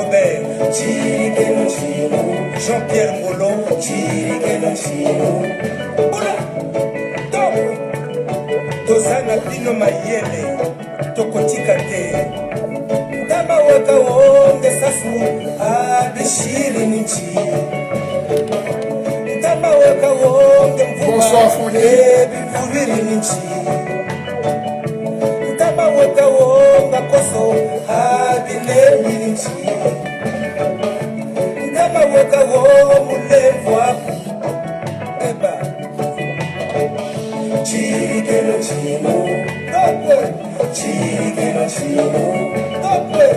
Robert, Jean-Pierre Moulon, Oula, top, Tozana Pino Mayele, Tokotika te, Dama Waka Wonde Sasu, Abishiri Nichi, Dama Waka Wonde Bonsoir Fondier. Biviri Nichi, Dama Waka Wonde Koso, Abile Nichi, Dama Waka Wonde Wapu, Eba, Chirikelo Chino, Topwe, Chirikelo Chino, Topwe,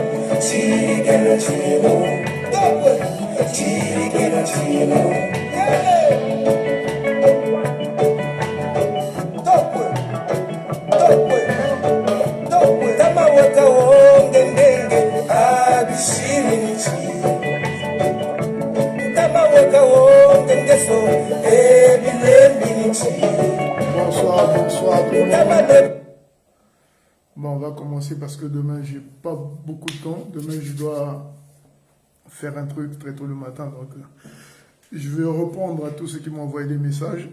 Chirikelo Chino, Topwe, Chirikelo Chino, Topwe, Topwe, Topwe, Dama Waka Wonde Ndenge, Abishiri Nichi, Dama Waka Wonde Ngeso, Ebile Nichi. Bonsoir tout le monde. Bon, on va commencer parce que demain, j'ai pas beaucoup de temps. Demain, je dois faire un truc très tôt le matin. Donc, je vais répondre à tous ceux qui m'ont envoyé des messages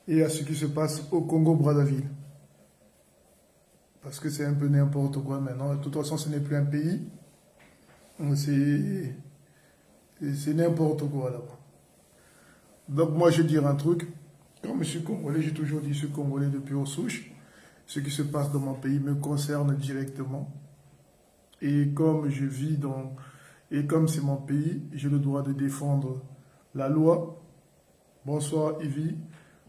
et à ce qui se passe au Congo-Brazzaville. Parce que c'est un peu n'importe quoi maintenant. De toute façon, ce n'est plus un pays. C'est n'importe quoi là-bas. Donc, moi, je vais dire un truc. Comme je suis congolais, j'ai toujours dit que je suis congolais depuis aux souches. Ce qui se passe dans mon pays me concerne directement. Et comme je vis dans... Et comme c'est mon pays, j'ai le droit de défendre la loi. Bonsoir Yvi.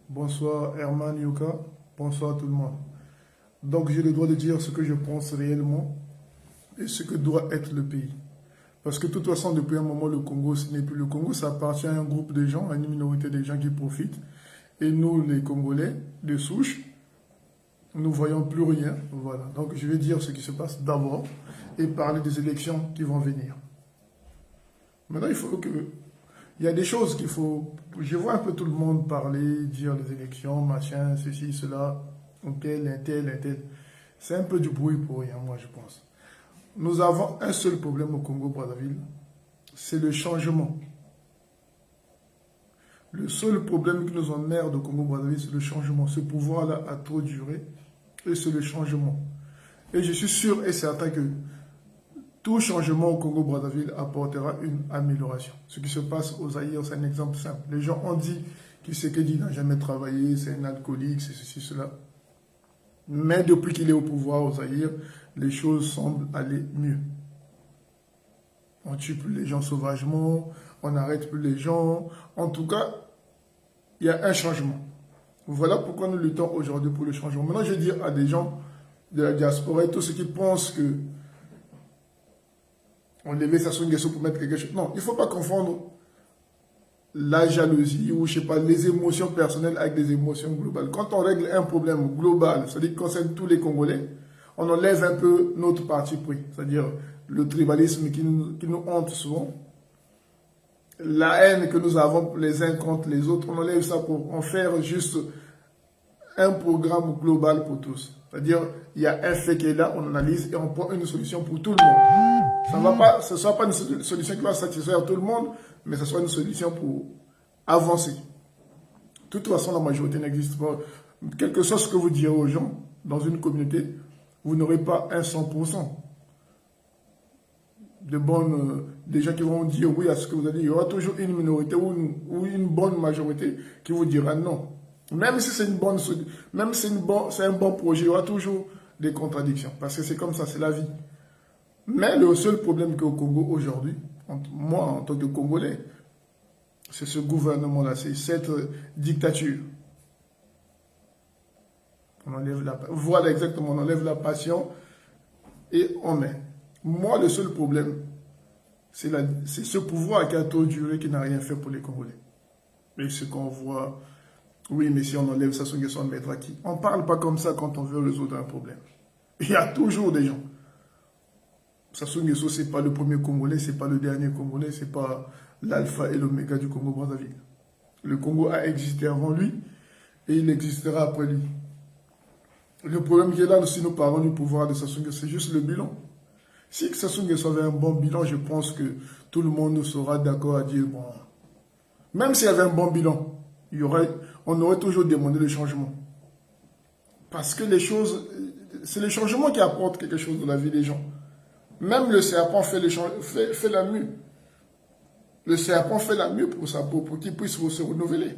Bonsoir Herman Yoka. Bonsoir tout le monde. Donc j'ai le droit de dire ce que je pense réellement et ce que doit être le pays. Parce que de toute façon, depuis un moment, le Congo, ce n'est plus le Congo. Ça appartient à un groupe de gens, à une minorité de gens qui profitent. Et nous, les Congolais, de souche, nous ne voyons plus rien. Voilà. Donc, je vais dire ce qui se passe d'abord et parler des élections qui vont venir. Maintenant, il faut que... Il y a des choses qu'il faut... Je vois un peu tout le monde parler, dire les élections, machin, ceci, cela, un tel. C'est un peu du bruit pour rien, moi, je pense. Nous avons un seul problème au Congo-Brazzaville, c'est le changement. Le seul problème qui nous emmerde au Congo-Brazzaville, c'est le changement. Ce pouvoir-là a trop duré et c'est le changement. Et je suis sûr et certain que tout changement au Congo-Brazzaville apportera une amélioration. Ce qui se passe aux Zaïre, c'est un exemple simple. Les gens ont dit qu'il n'a jamais travaillé, c'est un alcoolique, c'est ceci, cela. Mais depuis qu'il est au pouvoir aux Zaïre, les choses semblent aller mieux. On ne tue plus les gens sauvagement, on n'arrête plus les gens. En tout cas, il y a un changement. Voilà pourquoi nous luttons aujourd'hui pour le changement. Maintenant, je vais dire à des gens de la diaspora et tous ceux qui pensent que on levait Sassou Nguesso pour mettre quelque chose. Non, il ne faut pas confondre la jalousie ou, je sais pas, les émotions personnelles avec des émotions globales. Quand on règle un problème global, c'est-à-dire qui concerne tous les Congolais, on enlève un peu notre parti pris, c'est-à-dire le tribalisme qui nous hante souvent, la haine que nous avons les uns contre les autres, on enlève ça pour en faire juste un programme global pour tous. C'est-à-dire, il y a un fait qui est là, on analyse et on prend une solution pour tout le monde. Ce ne sera pas une solution qui va satisfaire tout le monde, mais ce sera une solution pour avancer. De toute façon, la majorité n'existe pas. Quel que soit ce que vous direz aux gens dans une communauté, vous n'aurez pas un 100%. Des gens qui vont dire oui à ce que vous avez dit. Il y aura toujours une minorité ou une bonne majorité qui vous dira non. Même si c'est un bon projet, il y aura toujours des contradictions. Parce que c'est comme ça, c'est la vie. Mais le seul problème qu'au Congo aujourd'hui, moi en tant que Congolais, c'est ce gouvernement-là, c'est cette dictature. Voilà exactement, on enlève la passion et on met. Moi, le seul problème, c'est ce pouvoir qui a trop duré, qui n'a rien fait pour les Congolais. Et ce qu'on voit, oui, mais si on enlève Sassou Nguesso, on mettra qui? On ne parle pas comme ça quand on veut résoudre un problème. Il y a toujours des gens. Sassou Nguesso, ce n'est pas le premier Congolais, ce n'est pas le dernier Congolais, ce n'est pas l'alpha et l'oméga du Congo-Brazzaville. Le Congo a existé avant lui et il existera après lui. Le problème qui est là, si nous parlons du pouvoir de Sassou Nguesso, c'est juste le bilan. Si Sassou Nguesso avait un bon bilan, je pense que tout le monde sera d'accord à dire, bon, même s'il y avait un bon bilan, on aurait toujours demandé le changement. Parce que les choses, c'est le changement qui apporte quelque chose dans la vie des gens. Même le serpent fait la mue. Le serpent fait la mue pour sa peau, pour qu'il puisse se renouveler.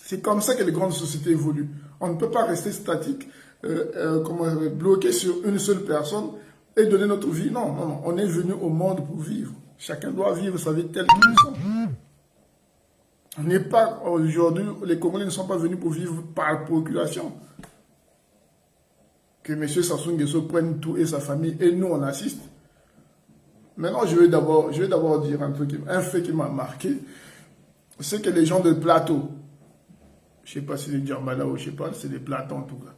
C'est comme ça que les grandes sociétés évoluent. On ne peut pas rester statique, bloqué sur une seule personne et donner notre vie. Non, non, non. On est venu au monde pour vivre. Chacun doit vivre sa vie telle qu'il est. On n'est pas, aujourd'hui, les Congolais ne sont pas venus pour vivre par procuration. Que M. Sassou Nguesso prenne tout et sa famille et nous on assiste. Maintenant, je vais d'abord dire un fait qui m'a marqué. C'est que les gens de plateau, je ne sais pas si c'est les Djambala ou je ne sais pas, c'est des plateaux en tout cas.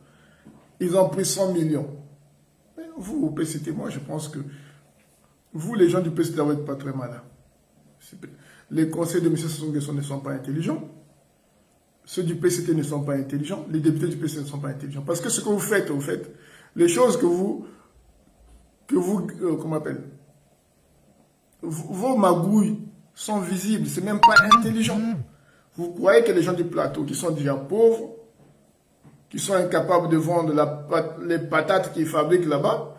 Ils ont pris 100 millions. Mais vous, au PCT, moi je pense que vous, les gens du PCT, vous n'êtes pas très malins. Les conseils de M. Sassou Nguesso ne sont pas intelligents. Ceux du PCT ne sont pas intelligents. Les députés du PCT ne sont pas intelligents. Parce que ce que vous faites, les choses que vous comment on appelle, vos magouilles sont visibles. C'est même pas intelligent. Vous croyez que les gens du plateau, qui sont déjà pauvres, qui sont incapables de vendre les patates qu'ils fabriquent là-bas,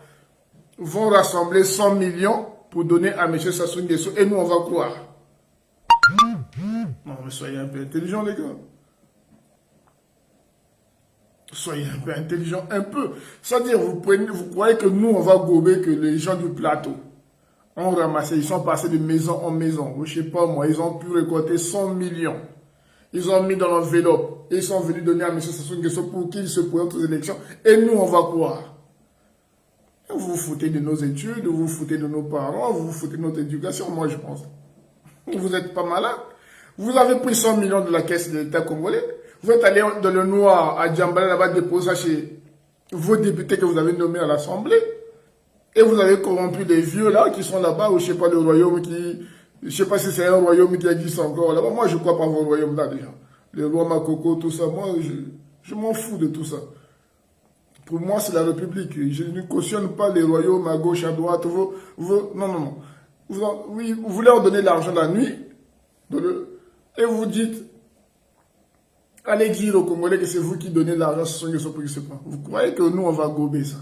vont rassembler 100 millions pour donner à M. Sassou Nguesso et nous on va croire. Non, mais soyez un peu intelligents, les gars. Soyez un peu intelligents, un peu. C'est-à-dire, vous croyez que nous, on va gober que les gens du plateau ont ramassé, ils sont passés de maison en maison. Je ne sais pas moi, ils ont pu récolter 100 millions. Ils ont mis dans l'enveloppe et ils sont venus donner à M. Sassou Nguesso pour qu'il se présente aux élections. Et nous, on va croire. Vous vous foutez de nos études, vous vous foutez de nos parents, vous vous foutez de notre éducation, moi je pense. Vous n'êtes pas malin. Vous avez pris 100 millions de la caisse de l'État congolais. Vous êtes allé dans le noir à Djambala là-bas déposer ça chez vos députés que vous avez nommés à l'Assemblée. Et vous avez corrompu les vieux là qui sont là-bas, ou je ne sais pas le royaume qui... Je ne sais pas si c'est un royaume qui existe encore là-bas. Moi, je ne crois pas vos royaumes là déjà. Le roi Makoko, tout ça, moi, je m'en fous de tout ça. Pour moi, c'est la République. Je ne cautionne pas les royaumes à gauche, à droite. Non, non, non. Vous voulez en donner l'argent la nuit, et vous dites, allez dire aux Congolais que c'est vous qui donnez l'argent sur son pour qu'il se prend. Vous croyez que nous, on va gober ça?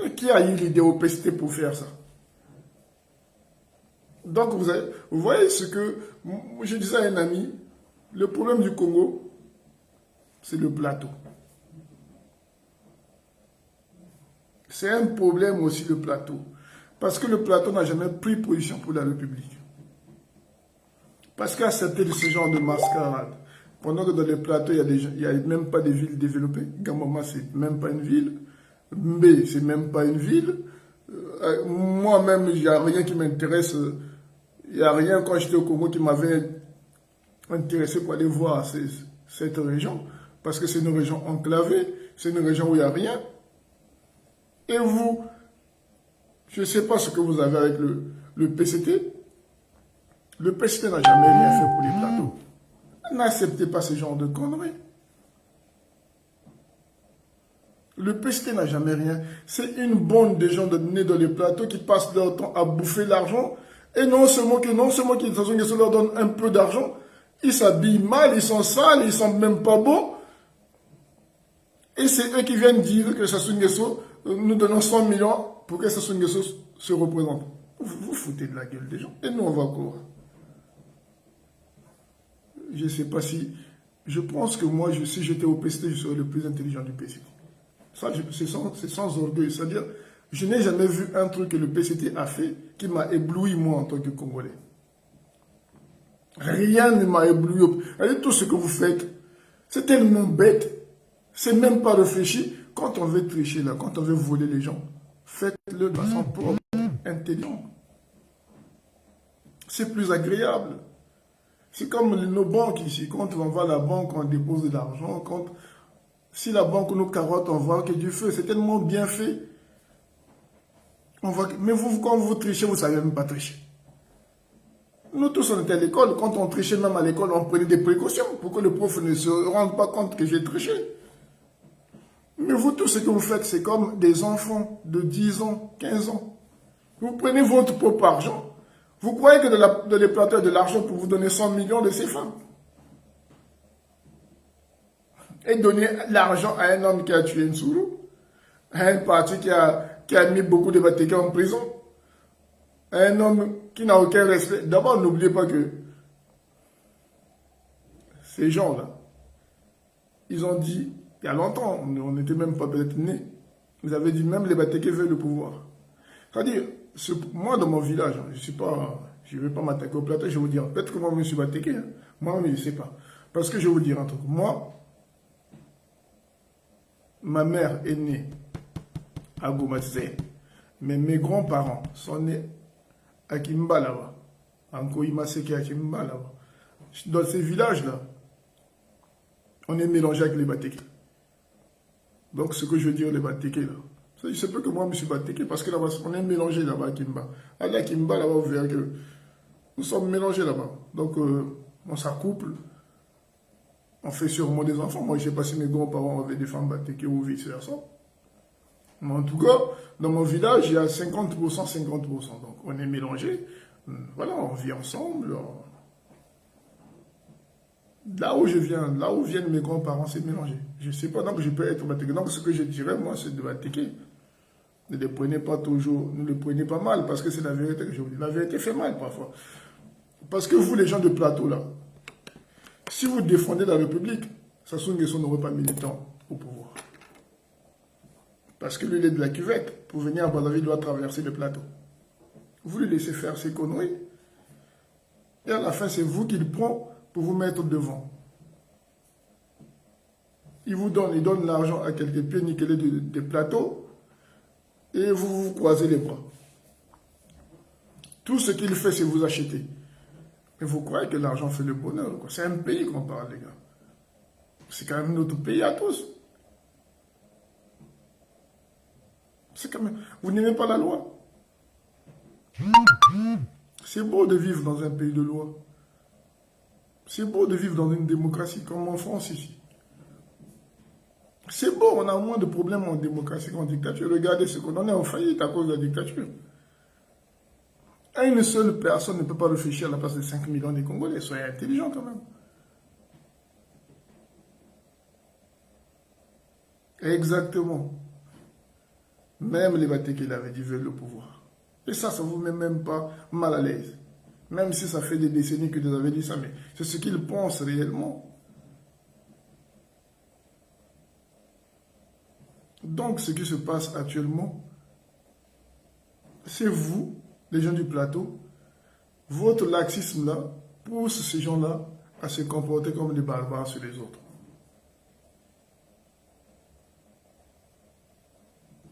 Et qui a eu l'idée au PCT pour faire ça? Donc, vous voyez ce que je disais à un ami, le problème du Congo, c'est le plateau. C'est un problème aussi, le plateau. Parce que le plateau n'a jamais pris position pour la République. Parce qu'accepter ce genre de mascarade, pendant que dans les plateaux, il n'y a même pas de villes développées. Gamama, c'est même pas une ville. Mbé, c'est même pas une ville. Moi-même, il n'y a rien qui m'intéresse. Il n'y a rien, quand j'étais au Congo, qui m'avait intéressé pour aller voir cette région. Parce que c'est une région enclavée. C'est une région où il n'y a rien. Et vous, je ne sais pas ce que vous avez avec le PCT. Le PCT n'a jamais rien fait pour les plateaux. N'acceptez pas ce genre de conneries. Le PCT n'a jamais rien. C'est une bande de gens nés dans les plateaux qui passent leur temps à bouffer l'argent. Et non seulement qu'ils leur donnent un peu d'argent, ils s'habillent mal, ils sont sales, ils sont même pas beaux. Et c'est eux qui viennent dire que Sassou Nguesso, nous donnons 100 millions pour que Sassou Nguesso se représente. Vous foutez de la gueule des gens. Et nous, on va quoi? Je ne sais pas si... Je pense que moi, si j'étais au PCT, je serais le plus intelligent du PCT. Ça, c'est sans orgueil. C'est-à-dire, je n'ai jamais vu un truc que le PCT a fait qui m'a ébloui, moi, en tant que Congolais. Rien ne m'a ébloui. Regardez tout ce que vous faites. C'est tellement bête. C'est même pas réfléchi. Quand on veut tricher, là, quand on veut voler les gens, faites-le de façon propre, intelligente. C'est plus agréable. C'est comme nos banques ici. Quand on va à la banque, on dépose de l'argent. Si la banque nous carotte, on voit que du feu. C'est tellement bien fait. Mais vous, quand vous trichez, vous ne savez même pas tricher. Nous tous, on était à l'école. Quand on trichait même à l'école, on prenait des précautions pour que le prof ne se rende pas compte que j'ai triché. Mais vous, tout ce que vous faites, c'est comme des enfants de 10 ans, 15 ans. Vous prenez votre propre argent. Vous croyez que de les planter de l'argent pour vous donner 100 millions de CFA et donner l'argent à un homme qui a tué Nsoulou, à un parti qui a mis beaucoup de Batéké en prison, à un homme qui n'a aucun respect. D'abord, n'oubliez pas que ces gens-là, ils ont dit, il y a longtemps, on n'était même pas peut-être nés, ils avaient dit même les Batéké veulent le pouvoir. C'est-à-dire, moi dans mon village, je ne vais pas m'attaquer au plateau, je vais vous dire, peut-être que moi je suis Batéké, hein. Moi je ne sais pas. Parce que je vais vous dire un truc, moi, ma mère est née à Gomatzé, mais mes grands-parents sont nés à Kimba là-bas, en Koïmaseke à Kimba là-bas. Dans ces villages-là, on est mélangé avec les Batéké. Donc ce que je veux dire, les Batéké là, il se peut que moi je suis Batéké parce que là-bas, on est mélangé là-bas à Kimba. Allez à Kimba là-bas, vous verrez que nous sommes mélangés là-bas. Donc on s'accouple, on fait sûrement des enfants. Moi je ne sais pas si mes grands-parents avaient des femmes Batéké ou vice-versa. Mais en tout cas, dans mon village, il y a 50%, 50%. Donc on est mélangés. Voilà, on vit ensemble. Là où je viens, là où viennent mes grands-parents, c'est mélangé. Je ne sais pas, donc je peux être Batéké. Donc ce que je dirais, moi, c'est de Batéké. Ne les prenez pas toujours, ne les prenez pas mal, parce que c'est la vérité que je vous dis. La vérité fait mal parfois. Parce que vous, les gens de plateau, là, si vous défendez la République, Sassou Nguesso n'aurait pas mis le temps au pouvoir. Parce que lui, il est de la cuvette. Pour venir à Brazzaville, il doit traverser le plateau. Vous lui laissez faire ses conneries. Et à la fin, c'est vous qui le prend pour vous mettre devant. Il donne l'argent à quelques pieds nickelés des plateaux et vous vous croisez les bras. Tout ce qu'il fait, c'est vous acheter. Mais vous croyez que l'argent fait le bonheur. C'est un pays qu'on parle, les gars. C'est quand même notre pays à tous. C'est quand même... Vous n'aimez pas la loi. C'est beau de vivre dans un pays de loi. C'est beau de vivre dans une démocratie comme en France ici. C'est beau, on a moins de problèmes en démocratie qu'en dictature. Regardez ce qu'on en est en faillite à cause de la dictature. Une seule personne ne peut pas réfléchir à la place de 5 millions de Congolais. Soyez intelligents quand même. Exactement. Même les Batéké l'avaient dit veulent le pouvoir. Et ça vous met même pas mal à l'aise. Même si ça fait des décennies que vous avez dit ça, mais c'est ce qu'ils pensent réellement. Donc, ce qui se passe actuellement, c'est vous, les gens du plateau, votre laxisme-là pousse ces gens-là à se comporter comme des barbares sur les autres.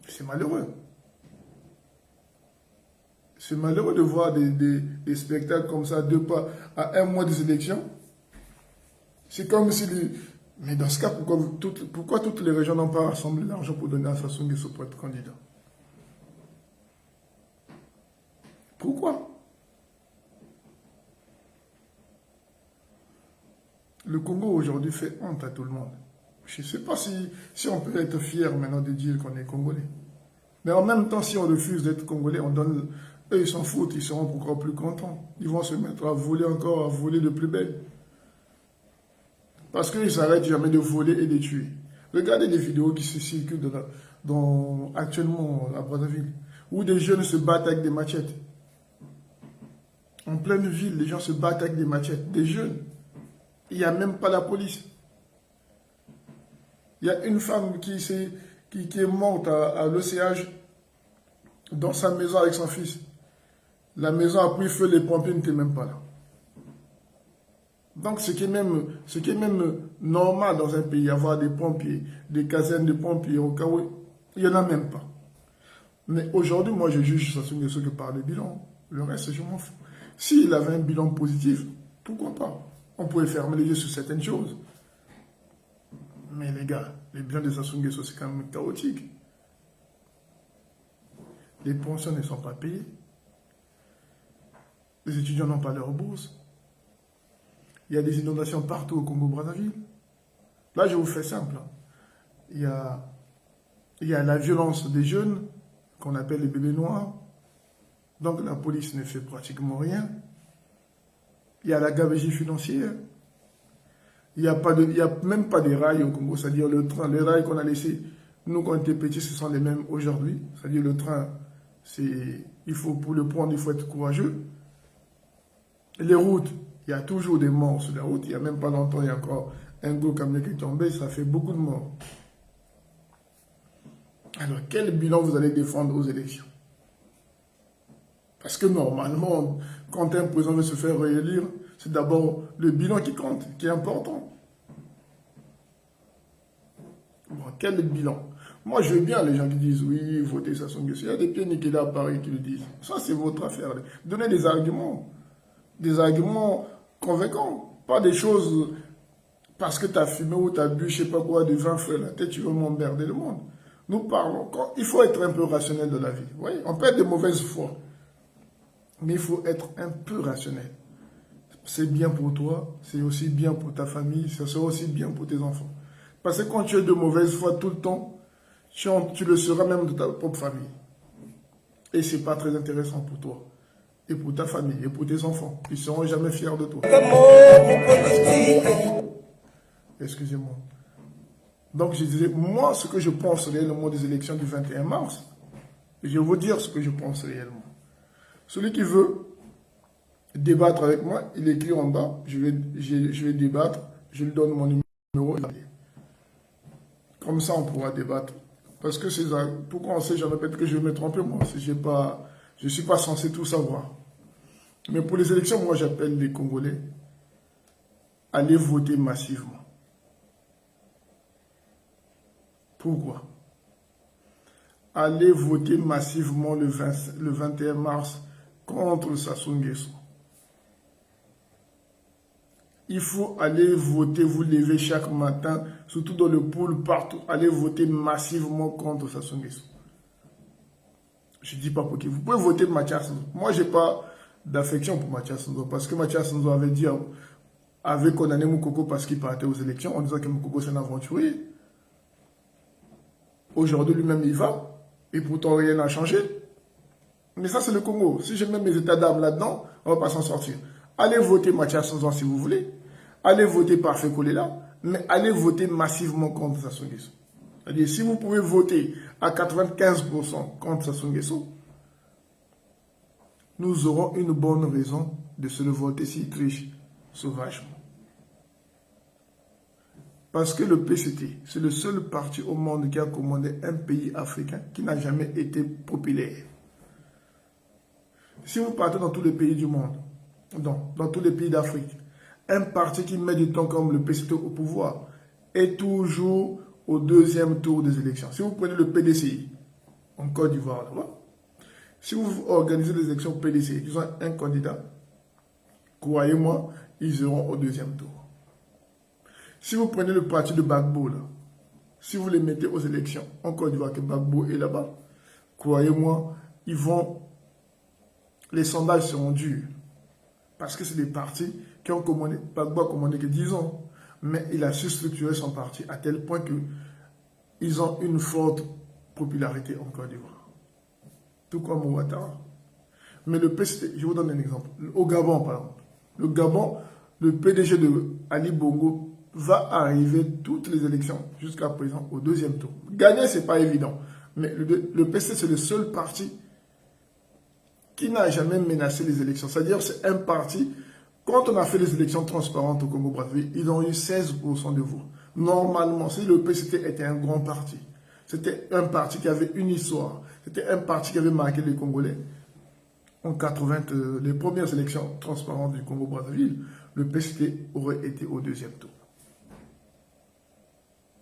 C'est malheureux. C'est malheureux de voir des spectacles comme ça, à un mois des élections. C'est comme si... Mais dans ce cas, pourquoi toutes les régions n'ont pas rassemblé l'argent pour donner à Sassou Nguesso pour être candidat? Pourquoi? Le Congo aujourd'hui fait honte à tout le monde. Je ne sais pas si on peut être fier maintenant de dire qu'on est Congolais. Mais en même temps, si on refuse d'être Congolais, on donne... Eux, ils s'en foutent, ils seront encore plus contents. Ils vont se mettre à voler encore, à voler de plus belle. Parce qu'ils s'arrêtent jamais de voler et de tuer. Regardez les vidéos qui se circulent actuellement à Brazzaville, où des jeunes se battent avec des machettes. En pleine ville, les gens se battent avec des machettes. Des jeunes. Il n'y a même pas la police. Il y a une femme qui est morte à l'OCH dans sa maison avec son fils. La maison a pris feu, les pompiers n'étaient même pas là. Donc, ce qui est même normal dans un pays, avoir des pompiers, des casernes de pompiers, au cas où il n'y en a même pas. Mais aujourd'hui, moi, je juge Sassou Nguesso que par le bilan. Le reste, je m'en fous. S'il avait un bilan positif, pourquoi pas? On pouvait fermer les yeux sur certaines choses. Mais les gars, les bilans de Sassou Nguesso, c'est quand même chaotique. Les pensions ne sont pas payées. Les étudiants n'ont pas leur bourse. Il y a des inondations partout au Congo-Brazzaville. Là, je vous fais simple. Il y a Il y a la violence des jeunes, qu'on appelle les bébés noirs. Donc la police ne fait pratiquement rien. Il y a la gabegie financière. Il n'y a même pas de rails au Congo, c'est-à-dire le train, les rails qu'on a laissés, nous quand on était petits, ce sont les mêmes aujourd'hui. C'est-à-dire le train, pour le prendre, il faut être courageux. Les routes, il y a toujours des morts sur la route. Il n'y a même pas longtemps, il y a encore un gros camion qui est tombé, ça fait beaucoup de morts. Alors, quel bilan vous allez défendre aux élections? Parce que normalement, quand un président veut se faire réélire, c'est d'abord le bilan qui compte, qui est important. Bon, quel bilan? Moi, je veux bien les gens qui disent oui, votez Sassou Nguesso. Il y a des pieds niqués à Paris qui le disent. Ça, c'est votre affaire. Donnez des arguments convaincants. Pas des choses parce que tu as fumé ou tu as bu, je sais pas quoi, de vin frais la tête, tu veux m'emmerder le monde. Nous parlons, il faut être un peu rationnel dans la vie. Vous voyez, on peut être de mauvaise foi, mais il faut être un peu rationnel. C'est bien pour toi, c'est aussi bien pour ta famille, c'est aussi bien pour tes enfants. Parce que quand tu es de mauvaise foi tout le temps, tu le seras même de ta propre famille. Et ce n'est pas très intéressant pour toi, et pour ta famille, et pour tes enfants. Ils ne seront jamais fiers de toi. Excusez-moi. Donc je disais, moi, ce que je pense réellement des élections du 21 mars, je vais vous dire ce que je pense réellement. Celui qui veut débattre avec moi, il écrit en bas, je vais débattre, je lui donne mon numéro. Comme ça, on pourra débattre. Parce que c'est ça, pour commencer, je répète que je vais me tromper, moi. Je ne suis pas censé tout savoir. Mais pour les élections, moi, j'appelle les Congolais à aller voter massivement. Pourquoi? Allez voter massivement le 21 mars contre Sassou Nguesso. Il faut aller voter, vous levez chaque matin, surtout dans le pôle, partout, allez voter massivement contre Sassou Nguesso. Je ne dis pas pour qui. Vous pouvez voter Mathias Nzo. Moi, je n'ai pas d'affection pour Mathias Nzo, parce que Mathias Nzo avait condamné Moukoko parce qu'il partait aux élections en disant que Moukoko c'est un aventurier. Aujourd'hui, lui-même, il va. Et pourtant, rien n'a changé. Mais ça, c'est le Congo. Si je mets mes états d'âme là-dedans, on ne va pas s'en sortir. Allez voter Mathias Nzo si vous voulez. Allez voter Parfait Kolela. Mais allez voter massivement contre Sassou Nguesso. C'est-à-dire, si vous pouvez voter à 95% contre Sassou Nguesso, nous aurons une bonne raison de se le voter si triche sauvagement. Parce que le PCT, c'est le seul parti au monde qui a commandé un pays africain qui n'a jamais été populaire. Si vous partez dans tous les pays du monde, dans tous les pays d'Afrique, un parti qui met du temps comme le PCT au pouvoir est toujours au deuxième tour des élections. Si vous prenez le PDCI, en Côte d'Ivoire, là-bas, si vous organisez des élections PDCI, ils ont un candidat, croyez-moi, ils iront au deuxième tour. Si vous prenez le parti de Gbagbo, là, si vous les mettez aux élections, en Côte d'Ivoire, que Gbagbo est là-bas, croyez-moi, les sondages seront durs. Parce que c'est des partis qui ont commandé, Gbagbo a commandé que 10 ans, mais il a su structurer son parti à tel point qu'ils ont une forte popularité en Côte d'Ivoire. Tout comme Ouattara. Mais le PCT, je vous donne un exemple. Au Gabon, par exemple. Le Gabon, le PDG de Ali Bongo va arriver toutes les élections jusqu'à présent au deuxième tour. Gagner, ce n'est pas évident. Mais le PCT, c'est le seul parti qui n'a jamais menacé les élections. C'est-à-dire, c'est un parti, quand on a fait les élections transparentes au Congo-Brazzaville, ils ont eu 16% de voix. Normalement, si le PCT était un grand parti, c'était un parti qui avait une histoire, c'était un parti qui avait marqué les Congolais. En 80, les premières élections transparentes du Congo-Brazzaville, le PCT aurait été au deuxième tour.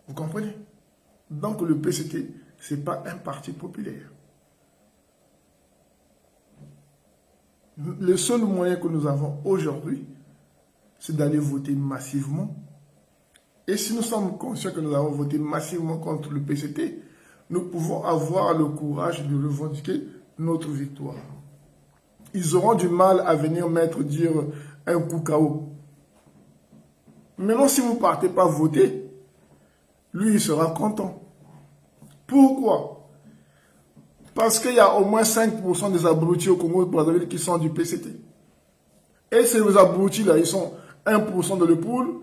Vous comprenez? Donc le PCT, ce n'est pas un parti populaire. Le seul moyen que nous avons aujourd'hui, c'est d'aller voter massivement. Et si nous sommes conscients que nous avons voté massivement contre le PCT, nous pouvons avoir le courage de revendiquer notre victoire. Ils auront du mal à venir dire un coup KO. Maintenant, si vous ne partez pas voter, lui, il sera content. Pourquoi? Parce qu'il y a au moins 5% des abrutis au Congo-Brazzaville qui sont du PCT. Et ces abrutis-là, ils sont 1% de l'Epoule,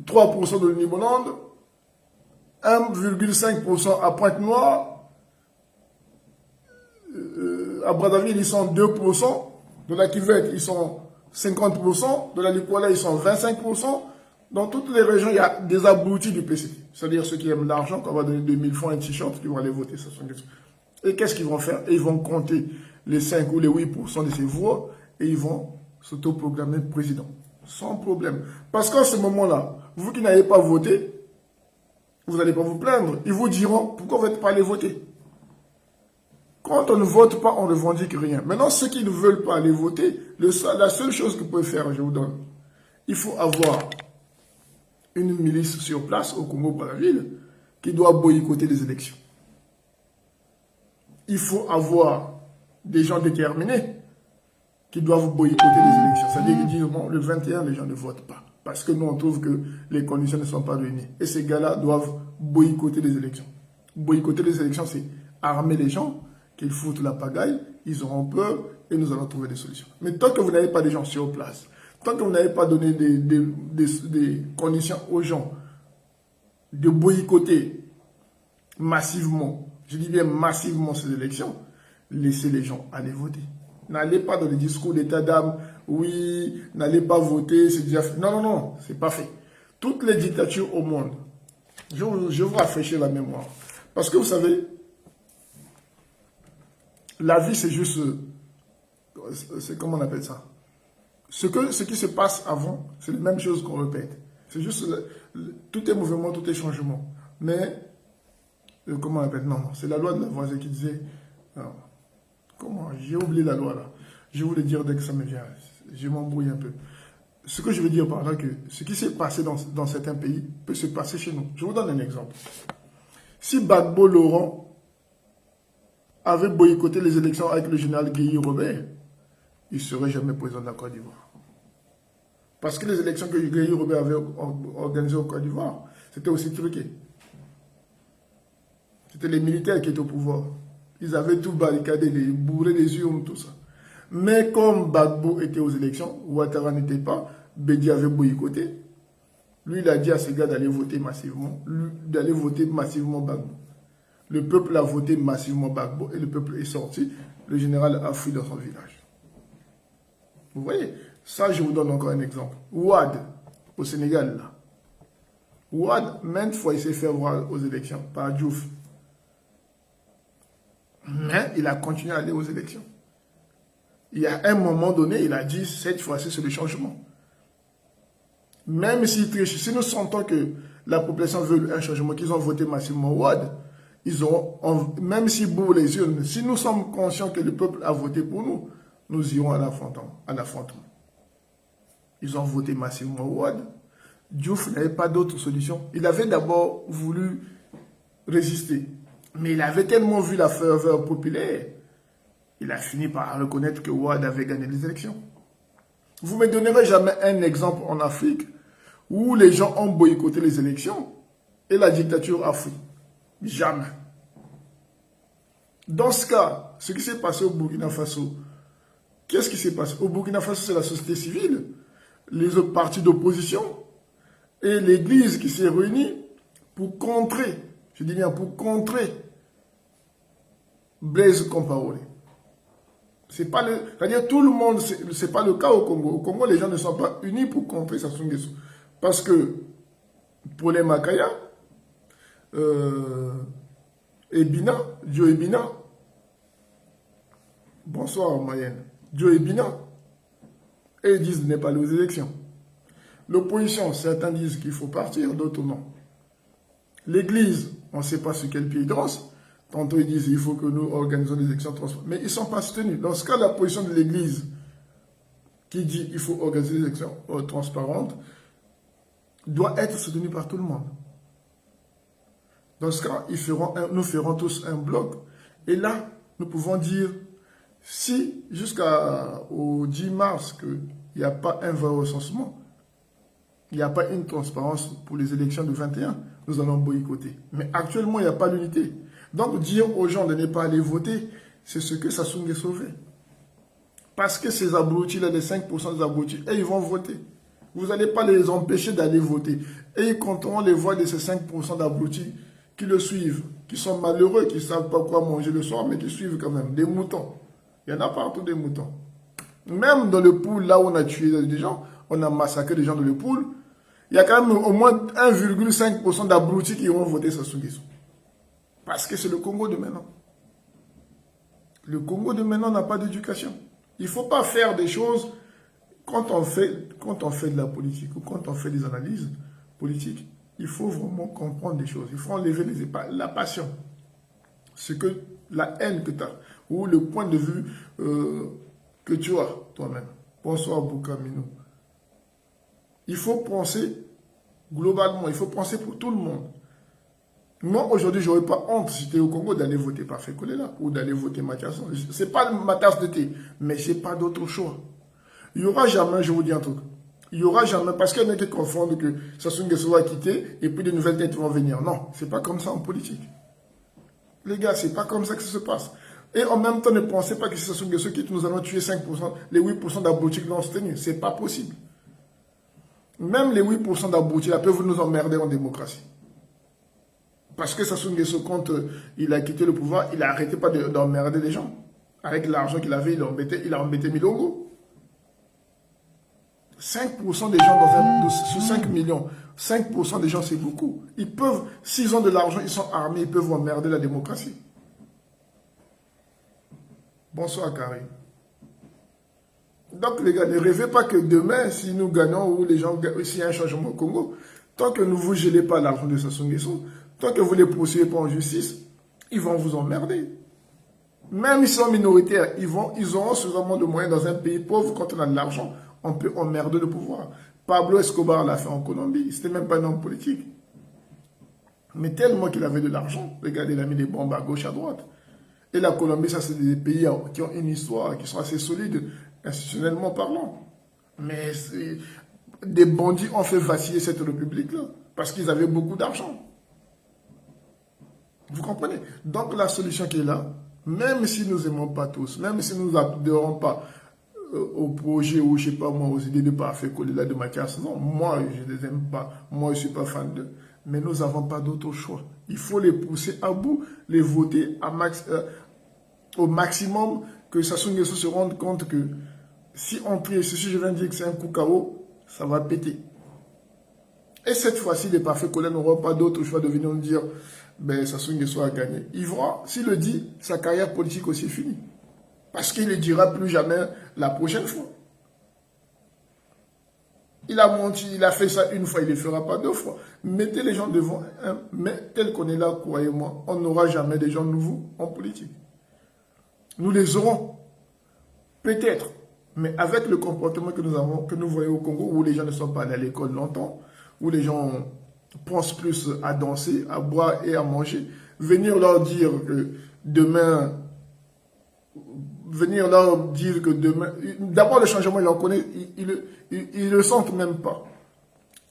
3% de l'Unibolande, 1,5% à Pointe-Noire, à Brazzaville, ils sont 2%, de la Kivette, ils sont 50%, de la Likwala, ils sont 25%. Dans toutes les régions, il y a des abrutis du PCT. C'est-à-dire ceux qui aiment l'argent, qu'on va donner 2000 francs un t-shirt, qui vont aller voter. Et qu'est-ce qu'ils vont faire? Ils vont compter les 5 ou les 8% de ces voix et ils vont s'autoproclamer président. Sans problème. Parce qu'en ce moment-là, vous qui n'avez pas voté, vous n'allez pas vous plaindre. Ils vous diront, pourquoi vous n'êtes pas allé voter? Quand on ne vote pas, on ne revendique rien. Maintenant, ceux qui ne veulent pas aller voter, la seule chose que vous pouvez faire, je vous donne, il faut avoir une milice sur place au Congo-Brazzaville qui doit boycotter les élections. Il faut avoir des gens déterminés qui doivent boycotter les élections. C'est-à-dire qu'ils disent, bon, le 21, les gens ne votent pas. Parce que nous, on trouve que les conditions ne sont pas réunies. Et ces gars-là doivent boycotter les élections. Boycotter les élections, c'est armer les gens, qu'ils foutent la pagaille, ils auront peur et nous allons trouver des solutions. Mais tant que vous n'avez pas des gens sur place, tant que vous n'avez pas donné des conditions aux gens de boycotter massivement, je dis bien massivement ces élections, laissez les gens aller voter. N'allez pas dans les discours d'état d'âme, oui, n'allez pas voter, c'est déjà fait. Non, non, non, c'est pas fait. Toutes les dictatures au monde, je vous rafraîchir la mémoire. Parce que vous savez, la vie c'est juste, c'est comment on appelle ça? Ce qui se passe avant, c'est la même chose qu'on répète. C'est juste, tout est mouvement, tout est changement. Mais, comment on appelle? Non, non, c'est la loi de Lavoisier qui disait, comment? J'ai oublié la loi là. Je voulais dire dès que ça me vient. Je m'embrouille un peu. Ce que je veux dire par là, que ce qui s'est passé dans certains pays peut se passer chez nous. Je vous donne un exemple. Si Gbagbo Laurent avait boycotté les élections avec le général Guéhi Robert, il ne serait jamais président de la Côte d'Ivoire. Parce que les élections que Guéhi Robert avait organisées au Côte d'Ivoire, c'était aussi truqué. C'était les militaires qui étaient au pouvoir. Ils avaient tout barricadé, les bourrés, les urnes, tout ça. Mais comme Gbagbo était aux élections, Ouattara n'était pas, Bédi avait boycotté. Lui, il a dit à ses gars d'aller voter massivement, Gbagbo. Le peuple a voté massivement Gbagbo et le peuple est sorti. Le général a fui dans son village. Vous voyez, ça, je vous donne encore un exemple. Ouad, au Sénégal, là. Ouad, maintes fois, il s'est fait voir aux élections par Diouf. Mais il a continué à aller aux élections. Il y a un moment donné, il a dit, cette fois-ci, c'est le changement. Même s'ils trichent, si nous sentons que la population veut un changement, qu'ils ont voté massivement Ouad, même s'ils bourrent les urnes, si nous sommes conscients que le peuple a voté pour nous, nous irons à l'affrontement. Ils ont voté massivement Ouad. Diouf n'avait pas d'autre solution. Il avait d'abord voulu résister. Mais il avait tellement vu la ferveur populaire, il a fini par reconnaître que Ouad avait gagné les élections. Vous ne me donnerez jamais un exemple en Afrique où les gens ont boycotté les élections et la dictature a fui. Jamais. Dans ce cas, ce qui s'est passé au Burkina Faso, qu'est-ce qui s'est passé? Au Burkina Faso, c'est la société civile, les autres partis d'opposition et l'Église qui s'est réunie pour contrer, je dis bien pour contrer Blaise Compaoré. C'est-à-dire tout le monde, c'est pas le cas au Congo. Au Congo, les gens ne sont pas unis pour contrer Sassou Nguesso. Parce que Paulin Makaya, Ebina, Joe Ebina, bonsoir Mayenne, Joe Ebina, et ils disent n'est pas aller aux élections. L'opposition, certains disent qu'il faut partir, d'autres non. L'Église, on ne sait pas sur quel pied ils dansent. Tantôt ils disent qu'il faut que nous organisons des élections transparentes. Mais ils ne sont pas soutenus. Dans ce cas, la position de l'Église qui dit qu'il faut organiser des élections transparentes doit être soutenue par tout le monde. Dans ce cas, nous ferons tous un bloc. Et là, nous pouvons dire, si jusqu'au 10 mars, qu'il n'y a pas un vrai recensement, il n'y a pas une transparence pour les élections de 21, nous allons boycotter. Mais actuellement, il n'y a pas l'unité. Donc, dire aux gens de ne pas aller voter, c'est ce que Sassou Nguesso fait. Parce que ces abrutis-là, les 5% des abrutis, et ils vont voter. Vous n'allez pas les empêcher d'aller voter. Et ils compteront les voix de ces 5% d'abrutis qui le suivent, qui sont malheureux, qui ne savent pas quoi manger le soir, mais qui suivent quand même. Des moutons. Il y en a partout des moutons. Même dans le pool, là où on a tué des gens, on a massacré des gens dans le pool, il y a quand même au moins 1,5% d'abrutis qui vont voter Sassou Nguesso. Parce que c'est le Congo de maintenant. Le Congo de maintenant n'a pas d'éducation. Il ne faut pas faire des choses quand on fait de la politique ou quand on fait des analyses politiques. Il faut vraiment comprendre des choses. Il faut enlever la passion. C'est que la haine que tu as ou le point de vue que tu as toi-même. Bonsoir Boukamino. Il faut penser globalement, il faut penser pour tout le monde. Moi, aujourd'hui, je n'aurais pas honte, si j'étais au Congo, d'aller voter par Fécoléla ou d'aller voter Mathias. Ce n'est pas ma tasse de thé, mais je n'ai pas d'autre choix. Il n'y aura jamais, je vous dis un truc, il n'y aura jamais, parce qu'il y en a qui confondent que Sassou Nguesso va quitter et puis de nouvelles têtes vont venir. Non, ce n'est pas comme ça en politique. Les gars, ce n'est pas comme ça que ça se passe. Et en même temps, ne pensez pas que si Sassou Nguesso quitte, nous allons tuer 5%, les 8% d'abrutis qui l'ont soutenu. Ce n'est pas possible. Même les 8% d'abrutis là peuvent nous emmerder en démocratie. Parce que Sassou Nguesso, quand il a quitté le pouvoir, il n'a arrêté pas d'emmerder les gens. Avec l'argent qu'il avait, il a embêté Milongo. 5% des gens sur 5 millions, 5% des gens c'est beaucoup. Ils peuvent, s'ils ont de l'argent, ils sont armés, ils peuvent emmerder la démocratie. Bonsoir Karim. Donc les gars, ne rêvez pas que demain, si nous gagnons ou les gens, s'il y a un changement au Congo, tant que ne vous gelez pas l'argent de Sassou Nguesso, tant que vous ne les poursuivez pas en justice, ils vont vous emmerder. Même s'ils sont minoritaires, ils auront suffisamment de moyens dans un pays pauvre quand on a de l'argent. On peut emmerder le pouvoir. Pablo Escobar l'a fait en Colombie. C'était même pas un homme politique. Mais tellement qu'il avait de l'argent, regardez, il a mis des bombes à gauche, à droite. Et la Colombie, ça c'est des pays qui ont une histoire, qui sont assez solides, institutionnellement parlant. Mais des bandits ont fait vaciller cette république-là, parce qu'ils avaient beaucoup d'argent. Vous comprenez? Donc la solution qui est là, même si nous n'aimons pas tous, même si nous n'adhérons pas au projet ou je sais pas moi, aux idées de parfait Kolela de Mathias, non, moi je ne les aime pas, moi je ne suis pas fan d'eux, mais nous n'avons pas d'autre choix. Il faut les pousser à bout, les voter au maximum, que Sassou Nguesso se rende compte que si on prie, si je viens de dire que c'est un coup KO, ça va péter. Et cette fois-ci, les parfaits Kolela n'auront pas d'autre choix de venir nous dire ben Sassou Nguesso a gagné. Il verra, s'il le dit, sa carrière politique aussi est finie. Parce qu'il ne le dira plus jamais la prochaine fois. Il a menti, il a fait ça une fois, il ne le fera pas deux fois. Mettez les gens devant mais tel qu'on est là, croyez-moi, on n'aura jamais des gens nouveaux en politique. Nous les aurons, peut-être, mais avec le comportement que nous avons, que nous voyons au Congo, où les gens ne sont pas allés à l'école longtemps, où les gens pensent plus à danser, à boire et à manger, venir leur dire que demain... Venir leur dire que demain... D'abord, le changement, ils en connaissent, ils le sentent même pas.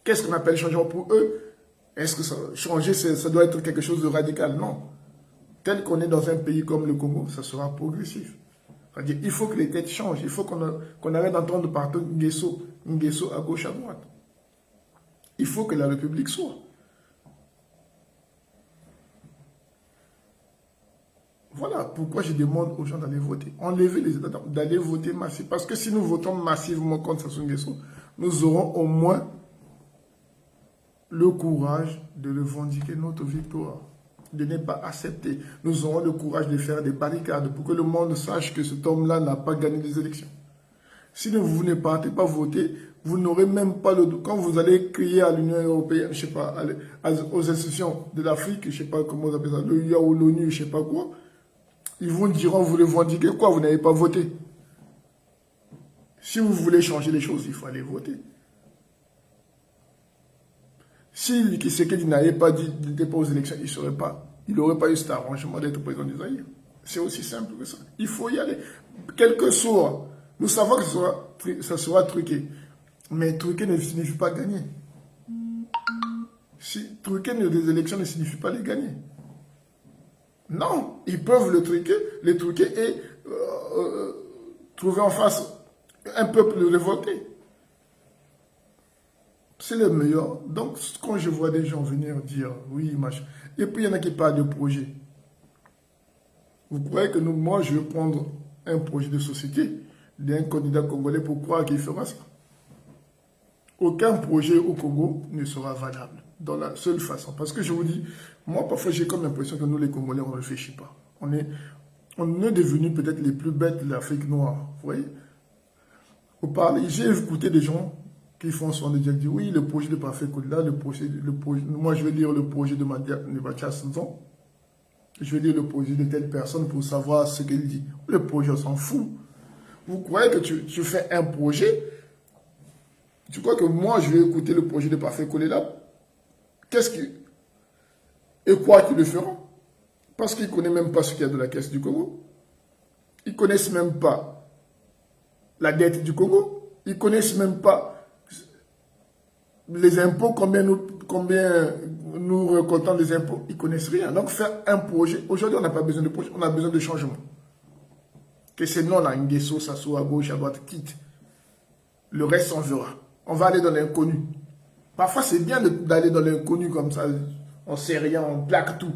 Qu'est-ce qu'on appelle changement pour eux? Est-ce que changer, ça doit être quelque chose de radical? Non. Tel qu'on est dans un pays comme le Congo, ça sera progressif. C'est-à-dire, il faut que les têtes changent. Il faut qu'on arrête d'entendre partout Nguesso à gauche, à droite. Il faut que la République soit. Voilà pourquoi je demande aux gens d'aller voter. Enlever les états d'âme, d'aller voter massivement. Parce que si nous votons massivement contre Sassou Nguesso, nous aurons au moins le courage de revendiquer notre victoire, de ne pas accepter. Nous aurons le courage de faire des barricades pour que le monde sache que cet homme-là n'a pas gagné les élections. Si vous ne partez pas voter, vous n'aurez même pas le... Quand vous allez crier à l'Union européenne, je ne sais pas, aux institutions de l'Afrique, je ne sais pas comment vous appelez ça, l'OUA ou l'ONU, je ne sais pas quoi, ils vous diront, vous revendiquez quoi? Vous n'avez pas voté. Si vous voulez changer les choses, il faut aller voter. Si Tshisekedi n'avait pas dit, n'était pas aux élections, il n'aurait pas eu cet arrangement d'être président du Zaïre. C'est aussi simple que ça. Il faut y aller. Quel que soit, nous savons que ça sera truqué. Mais truqué ne signifie pas gagner. Si truquer les élections ne signifie pas les gagner. Non, ils peuvent les truquer et trouver en face un peuple révolté. C'est le meilleur. Donc, quand je vois des gens venir dire, oui, machin, et puis il y en a qui parlent de projet. Vous croyez que moi, je vais prendre un projet de société d'un candidat congolais pour croire qu'il fera ça? Aucun projet au Congo ne sera valable dans la seule façon. Parce que je vous dis, moi, parfois, j'ai comme l'impression que nous, les Congolais, on ne réfléchit pas. On est devenus peut-être les plus bêtes de l'Afrique noire. Vous voyez? J'ai écouté des gens qui font souvent des dialogues, oui, le projet de Parfait Koudla, moi, je vais lire le projet de Mathias Nzon. Je vais lire le projet de telle personne pour savoir ce qu'elle dit. Le projet, on s'en fout. Vous croyez que tu fais un projet? Tu crois que moi, je vais écouter le projet de Parfait Koudla? Et quoi qu'ils le feront? Parce qu'ils ne connaissent même pas ce qu'il y a de la caisse du Congo. Ils ne connaissent même pas la dette du Congo. Ils ne connaissent même pas les impôts, combien nous récoltons des impôts. Ils ne connaissent rien. Donc, faire un projet. Aujourd'hui, on n'a pas besoin de projet, on a besoin de changement. Que ces noms-là, Nguesso, Sasso, à gauche, à droite, quitte. Le reste, on verra. On va aller dans l'inconnu. Parfois, c'est bien d'aller dans l'inconnu comme ça. On ne sait rien, on plaque tout.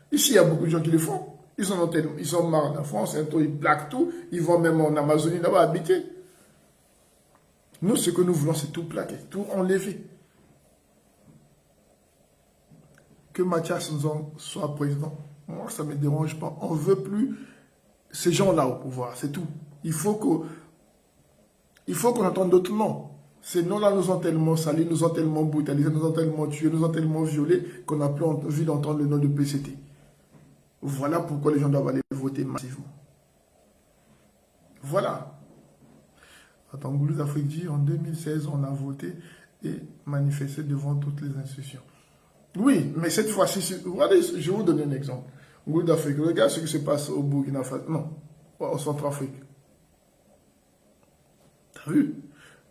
Ici, il y a beaucoup de gens qui le font. Ils sont marre de la France, ils plaquent tout. Ils vont même en Amazonie là-bas habiter. Nous, ce que nous voulons, c'est tout plaquer, tout enlever. Que Mathias Nzon soit président, moi, ça ne me dérange pas. On ne veut plus ces gens-là au pouvoir, c'est tout. Il faut qu'on entende d'autres noms. Ces noms-là nous ont tellement salis, nous ont tellement brutalisés, nous ont tellement tués, nous ont tellement violés qu'on n'a plus envie d'entendre le nom de PCT. Voilà pourquoi les gens doivent aller voter massivement. Voilà. Attends, Goulou d'Afrique dit, en 2016, on a voté et manifesté devant toutes les institutions. Oui, mais cette fois-ci, regardez, je vais vous donner un exemple. Goulou d'Afrique, regarde ce qui se passe au Burkina Faso. Non, au Centrafrique. T'as vu?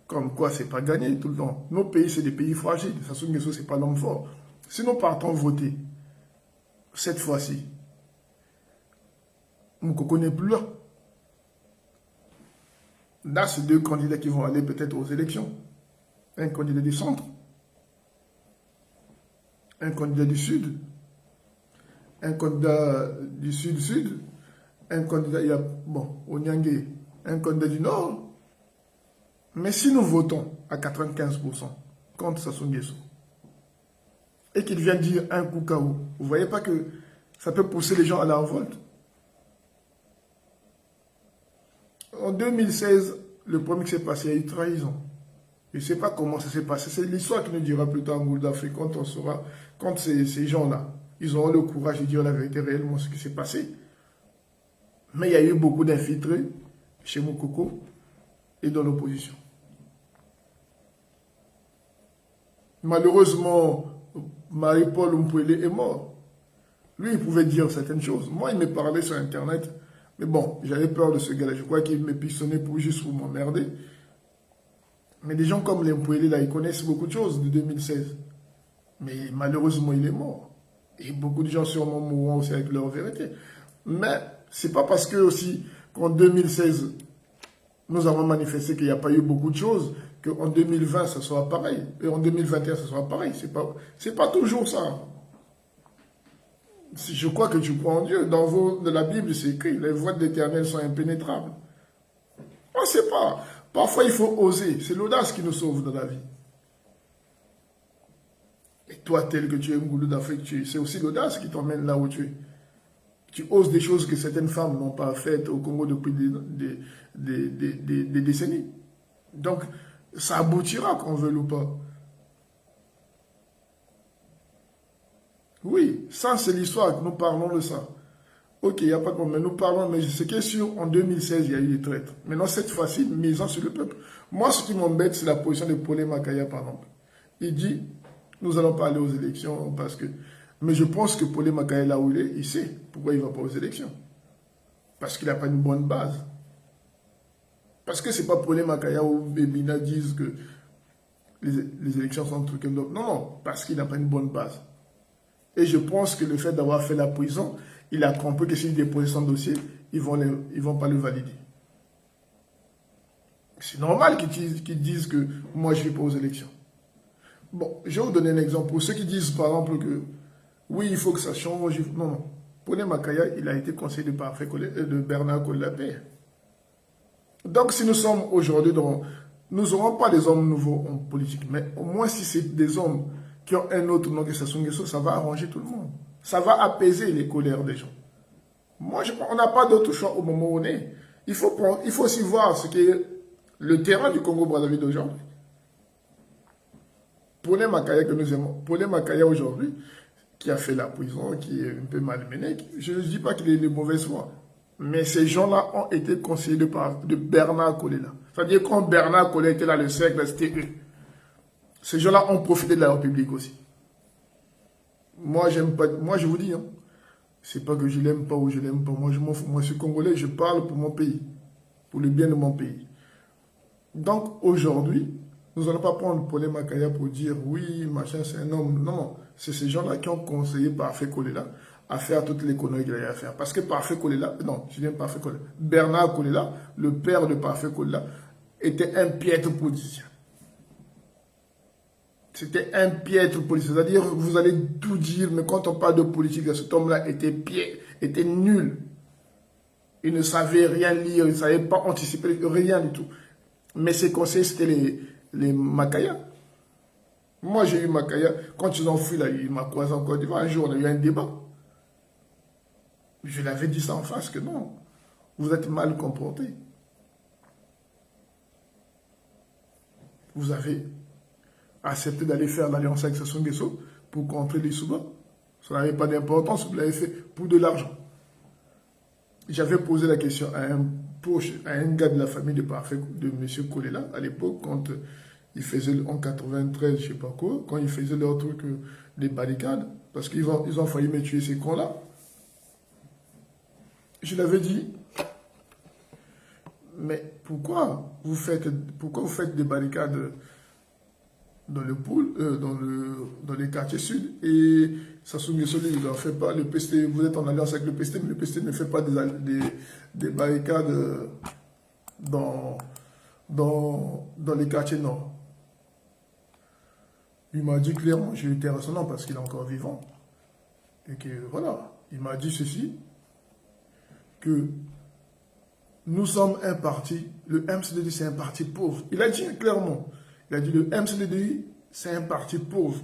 Comme quoi, c'est pas gagné tout le temps. Nos pays, c'est des pays fragiles. Sassou Nguesso, c'est pas l'homme fort. Si nous partons voter, cette fois-ci, Moukoko n'est plus là. Là, c'est deux candidats qui vont aller peut-être aux élections. Un candidat du centre, un candidat du sud, un candidat du sud-sud, un candidat, au Nyangé, un candidat du nord. Mais si nous votons à 95% contre Sassou Nguesso et qu'il vient dire un coup KO, vous ne voyez pas que ça peut pousser les gens à la révolte? En 2016, le premier qui s'est passé, il y a eu trahison. Je ne sais pas comment ça s'est passé. C'est l'histoire qui nous dira plus tard en Goulou d'Afrique quand ces gens-là, ils auront le courage de dire la vérité réellement ce qui s'est passé. Mais il y a eu beaucoup d'infiltrés chez Moukoko et dans l'opposition. Malheureusement, Marie-Paul Mpouélé est mort. Lui, il pouvait dire certaines choses. Moi, il me parlait sur Internet. Mais bon, j'avais peur de ce gars-là. Je crois qu'il me pistonnait juste pour m'emmerder. Mais des gens comme les Mpouélé, là, ils connaissent beaucoup de choses de 2016. Mais malheureusement, il est mort. Et beaucoup de gens sûrement mourront aussi avec leur vérité. Mais c'est pas parce que aussi qu'en 2016, nous avons manifesté qu'il n'y a pas eu beaucoup de choses, qu'en 2020, ça sera pareil. Et en 2021, ça sera pareil. C'est pas toujours ça. Si je crois que tu crois en Dieu, dans la Bible, c'est écrit, les voies de l'Éternel sont impénétrables. On ne sait pas. Parfois, il faut oser. C'est l'audace qui nous sauve dans la vie. Et toi, tel que tu es Ngoulou d'Afrique, c'est aussi l'audace qui t'emmène là où tu es. Tu oses des choses que certaines femmes n'ont pas faites au Congo depuis des décennies. Donc, ça aboutira qu'on veut ou pas. Oui, ça c'est l'histoire, nous parlons de ça. Ok, il n'y a pas de problème, nous parlons, mais ce qui est sûr, en 2016, il y a eu des traîtres. Maintenant, cette fois-ci, misant sur le peuple. Moi, ce qui m'embête, c'est la position de Paulé Makaya, par exemple. Il dit, nous allons pas aller aux élections parce que... Mais je pense que Paulé Makaya, là où il est, il sait pourquoi il ne va pas aux élections. Parce qu'il n'a pas une bonne base. Parce que ce n'est pas Paulé Makaya ou Bébina disent que les élections sont truquées. Non, non, parce qu'il n'a pas une bonne base. Et je pense que le fait d'avoir fait la prison, il a compris que s'il dépose son dossier, ils vont pas le valider. C'est normal qu'ils disent que moi je ne vais pas aux élections. Bon, je vais vous donner un exemple. Pour ceux qui disent par exemple que oui, il faut que ça change. Non, non. Pone Makaya, il a été conseiller de Bernard Collapé. Donc si nous sommes aujourd'hui dans... Nous n'aurons pas des hommes nouveaux en politique, mais au moins si c'est des hommes qui ont un autre nom que Sassou Nguesso, ça va arranger tout le monde. Ça va apaiser les colères des gens. Moi, on n'a pas d'autre choix au moment où on est. Il faut aussi voir ce qui est le terrain du Congo-Brazzaville d'aujourd'hui. Pone Makaya que nous aimons. Pone Makaya aujourd'hui, qui a fait la prison, qui est un peu malmené, je ne dis pas qu'il est de mauvaise foi. Mais ces gens-là ont été conseillers de Bernard Kolela. C'est-à-dire quand Bernard Kolela était là, le cercle, c'était eux. Ces gens-là ont profité de la République aussi. Moi, j'aime pas. Moi, je vous dis, hein, c'est pas que je l'aime pas ou je l'aime pas. Moi, je m'en fous. Moi, je suis congolais, je parle pour mon pays, pour le bien de mon pays. Donc, aujourd'hui, nous n'allons pas prendre Pone Makaya pour dire oui, machin, c'est un homme. Non, non. C'est ces gens-là qui ont conseillé Parfait Kolela à faire toutes les conneries qu'il avait à faire. Parce que Parfait Kolela, non, je dis Parfait Kolela, Bernard Kolela, le père de Parfait Kolela, était un piètre politicien. C'était un piètre politicien. C'est-à-dire, vous allez tout dire, mais quand on parle de politique, cet homme-là était nul. Il ne savait rien lire, il ne savait pas anticiper, rien du tout. Mais ses conseils, c'était les Makaya. Moi, j'ai eu Makaya. Quand ils ont fui, là, il m'a croisé en Côte d'Ivoire. Un jour, on a eu un débat. Je l'avais dit ça en face, que non. Vous êtes mal comporté. Vous avez accepté d'aller faire l'alliance avec Sassou Nguesso pour contrer les Souba. Ça n'avait pas d'importance, vous l'avez fait pour de l'argent. J'avais posé la question à un gars de la famille de M. Kolela, à l'époque, quand ils faisaient en 93, je ne sais pas quoi, quand ils faisaient leur truc des barricades, parce qu'ils ont failli me tuer ces cons-là. Je l'avais dit, mais pourquoi vous faites des barricades dans le pool, dans les quartiers sud, et Sassou Nguesso, il n'en fait pas, le PST, vous êtes en alliance avec le PST, mais le PST ne fait pas des barricades dans les quartiers nord. Il m'a dit clairement, j'ai été résonnant parce qu'il est encore vivant, et que voilà, il m'a dit ceci, que nous sommes un parti, le MCDD c'est un parti pauvre. Il a dit clairement, il a dit le MCDD c'est un parti pauvre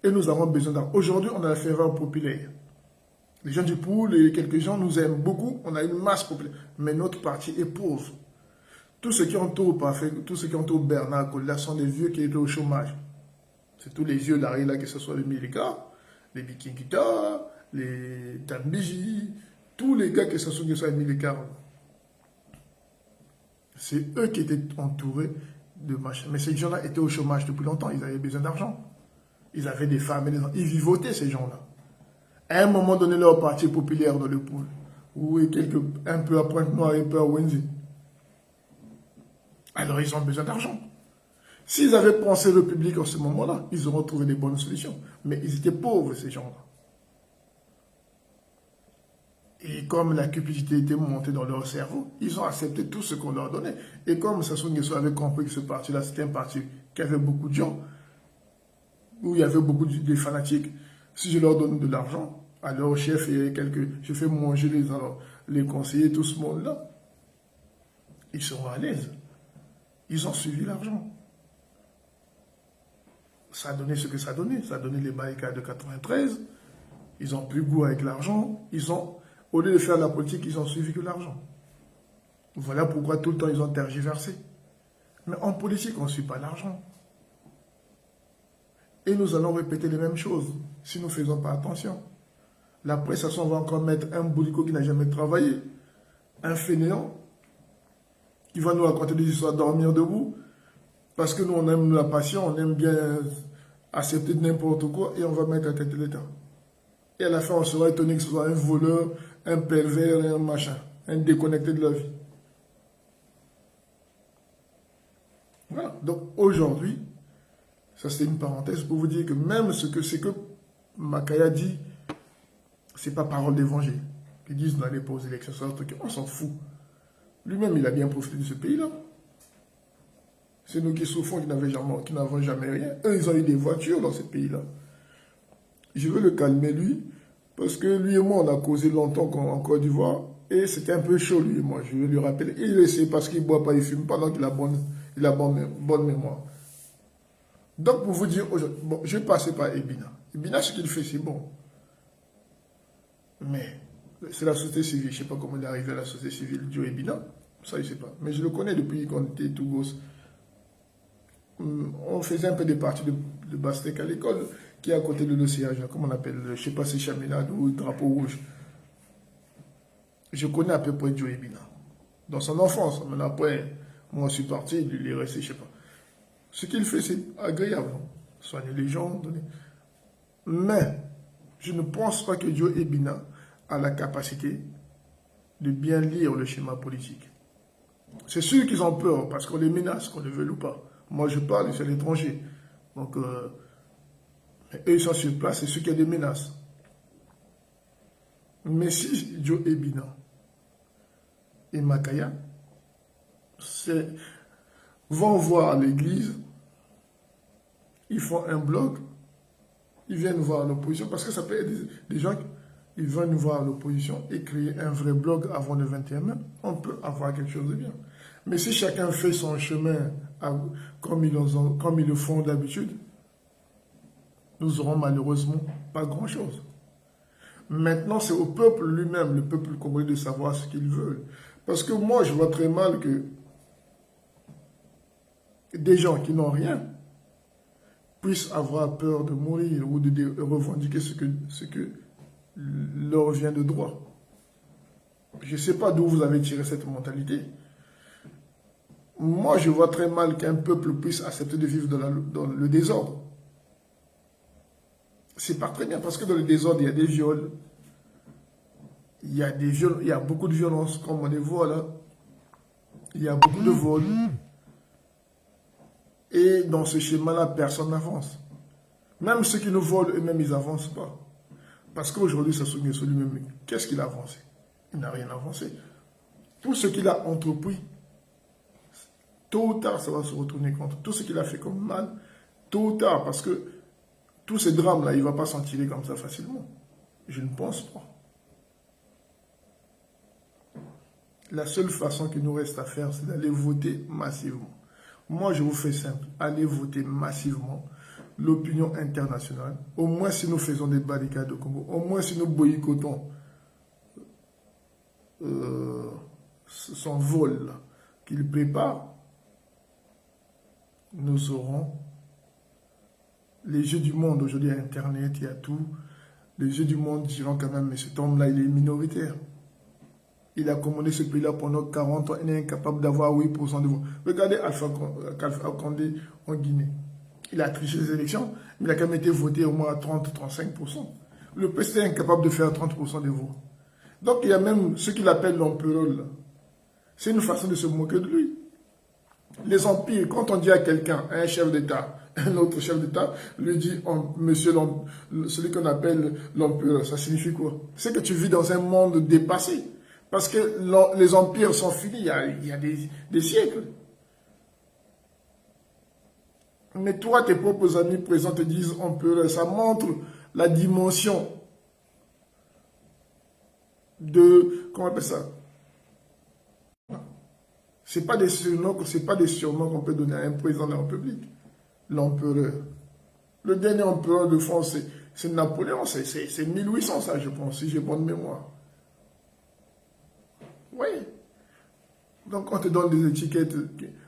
et nous avons besoin d'argent. Aujourd'hui on a la ferveur populaire. Les gens du pool et quelques gens nous aiment beaucoup, on a une masse populaire, mais notre parti est pauvre. Tous ceux qui entourent Bernard Kolela sont des vieux qui étaient au chômage. C'est tous les vieux d'arrêt là, que ce soit les Milika, les Bikingita, les Tambiji, tous les gars que ce soit les Milika. C'est eux qui étaient entourés de machins. Mais ces gens-là étaient au chômage depuis longtemps. Ils avaient besoin d'argent. Ils avaient des femmes et des enfants. Ils vivotaient, ces gens-là. À un moment donné, leur parti populaire dans le pool. Oui, un peu à Pointe-Noire et un peu à Wendy. Alors, ils ont besoin d'argent. S'ils avaient pensé République en ce moment-là, ils auraient trouvé des bonnes solutions. Mais ils étaient pauvres, ces gens-là. Et comme la cupidité était montée dans leur cerveau, ils ont accepté tout ce qu'on leur donnait. Et comme Sassou Nguesso avait compris que ce parti-là, c'était un parti qui avait beaucoup de gens, où il y avait beaucoup de fanatiques, si je leur donne de l'argent, à leur chef et je fais manger les conseillers, tout ce monde-là, ils seront à l'aise. Ils ont suivi l'argent. Ça a donné ce que ça a donné. Ça a donné les barricades de 93. Ils ont plus goût avec l'argent. Au lieu de faire la politique, ils ont suivi que l'argent. Voilà pourquoi tout le temps ils ont tergiversé. Mais en politique, on ne suit pas l'argent. Et nous allons répéter les mêmes choses si nous ne faisons pas attention. La presse, on va encore mettre un boulico qui n'a jamais travaillé, un fainéant, qui va nous raconter des histoires, dormir debout, parce que nous, on aime la passion, on aime bien accepter n'importe quoi, et on va mettre à tête de l'État. Et à la fin, on sera étonné que ce soit un voleur, un pervers, un machin, un déconnecté de la vie. Voilà. Donc aujourd'hui, Ça, c'est une parenthèse pour vous dire que même ce que Makaya dit, c'est pas parole d'évangile. Ils disent d'aller pas aux élections, on s'en fout. Lui-même, il a bien profité de ce pays-là. C'est nous qui souffrons, qui n'avons jamais rien. Eux, ils ont eu des voitures dans ce pays-là. Je veux le calmer, lui, parce que lui et moi, on a causé longtemps en Côte d'Ivoire, et c'était un peu chaud, lui et moi. Je veux lui rappeler. Il le sait parce qu'il ne boit pas, il ne fume pas, donc il a bonne mémoire. Donc, pour vous dire, bon, je vais passer par Ebina. Ebina, ce qu'il fait, c'est bon. Mais c'est la société civile. Je ne sais pas comment il est arrivé à la société civile, Joe Ebina. Ça, je ne sais pas. Mais je le connais depuis qu'on était tout gosse. On faisait un peu des parties de basket à l'école, qui est à côté de l'océan, comme on appelle, je ne sais pas si Chaminade ou Drapeau Rouge. Je connais à peu près Joe Ebina. Dans son enfance, mais après, moi je suis parti, il est resté, je ne sais pas. Ce qu'il fait, c'est agréable. Soigner les gens, donner. Mais, je ne pense pas que Joe Ebina a la capacité de bien lire le schéma politique. C'est sûr qu'ils ont peur, parce qu'on les menace, qu'on le veuille ou pas. Moi, je parle, c'est l'étranger. Donc, eux, ils sont sur place, c'est ceux qui ont des menaces. Mais si Joe Ebina et Makaya vont voir l'église, ils font un blog, ils viennent voir l'opposition, parce que ça peut être des gens qui viennent voir l'opposition et créer un vrai blog avant le 21 mai, on peut avoir quelque chose de bien. Mais si chacun fait son chemin comme ils le font d'habitude, nous aurons malheureusement pas grand-chose. Maintenant, c'est au peuple lui-même, le peuple congolais, de savoir ce qu'il veut. Parce que moi, je vois très mal que des gens qui n'ont rien puissent avoir peur de mourir ou de revendiquer ce que leur vient de droit. Je ne sais pas d'où vous avez tiré cette mentalité. Moi, je vois très mal qu'un peuple puisse accepter de vivre dans le désordre. C'est pas très bien, parce que dans le désordre, il y a des viols. Il y a beaucoup de violence, comme on les voit là. Il y a beaucoup de vols. Et dans ce schéma-là, personne n'avance. Même ceux qui nous volent eux-mêmes, ils n'avancent pas. Parce qu'aujourd'hui, Sassou Nguesso lui-même, qu'est-ce qu'il a avancé? Il n'a rien avancé. Tout ce qu'il a entrepris, tôt ou tard, ça va se retourner contre. Tout ce qu'il a fait comme mal, tôt ou tard, parce que tous ces drames-là, il ne va pas s'en tirer comme ça facilement. Je ne pense pas. La seule façon qu'il nous reste à faire, c'est d'aller voter massivement. Moi, je vous fais simple. Allez voter massivement l'opinion internationale. Au moins si nous faisons des barricades au Congo. Au moins si nous boycottons son vol qu'il prépare, nous aurons les jeux du monde. Aujourd'hui, il y a Internet, il y a tout. Les jeux du monde diront quand même, mais cet homme-là, il est minoritaire. Il a commandé ce pays-là pendant 40 ans. Il est incapable d'avoir 8% de voix. Regardez Alpha Condé en Guinée. Il a triché les élections, mais il a quand même été voté au moins à 30-35%. Le PSD est incapable de faire 30% des voix. Donc il y a même ce qu'il appelle l'empereur. C'est une façon de se moquer de lui. Les empires, quand on dit à quelqu'un, à un chef d'État, un autre chef d'État, lui dit, monsieur, celui qu'on appelle l'empereur, ça signifie quoi? C'est que tu vis dans un monde dépassé. Parce que les empires sont finis il y a des siècles. Mais toi, tes propres amis présents te disent empereur. Ça montre la dimension de... Comment on appelle ça? Ce n'est pas des surnoms qu'on peut donner à un président de la République. L'empereur. Le dernier empereur de France, c'est Napoléon. C'est 1800, ça, je pense, si j'ai bonne mémoire. Oui. Donc, on te donne des étiquettes.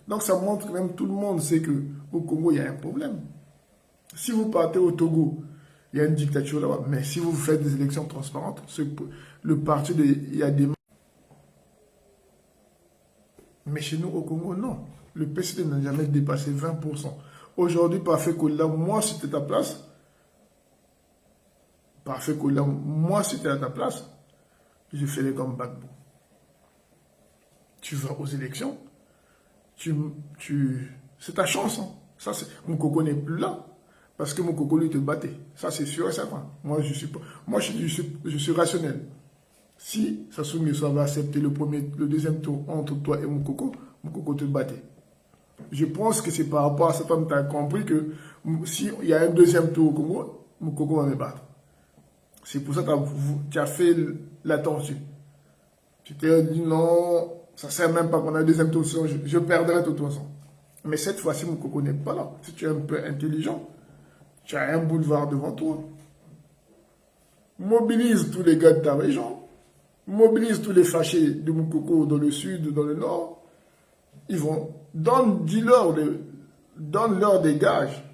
Donc, ça montre que même tout le monde sait qu'au Congo, il y a un problème. Si vous partez au Togo, il y a une dictature là-bas. Mais si vous faites des élections transparentes, le parti, il y a des... Mais chez nous, au Congo, non. Le PSD n'a jamais dépassé 20%. Aujourd'hui, Parfait Kola, moi, si c'était à ta place, Parfait Kola, moi, si c'était à ta place, je ferais comme Gbagbo. Tu vas aux élections, c'est ta chance. Hein. Ça, Moukoko n'est plus là. Parce que Moukoko, lui, te battait. Ça, c'est sûr et certain. Moi, je suis rationnel. Si Sassou Nguesso va accepter le deuxième tour entre toi et Moukoko, Moukoko te battait. Je pense que c'est par rapport à ça que tu as compris que s'il y a un deuxième tour au Congo, Moukoko va me battre. C'est pour ça que tu as fait la tortue. Tu t'es dit non, ça ne sert même pas qu'on a un deuxième tour, je perdrai de toute façon. Mais cette fois-ci, Moukoko n'est pas là. Si tu es un peu intelligent, tu as un boulevard devant toi. Mobilise tous les gars de ta région. Mobilise tous les fâchés de Moukoko dans le sud, dans le nord. Ils vont, donne-leur des gages.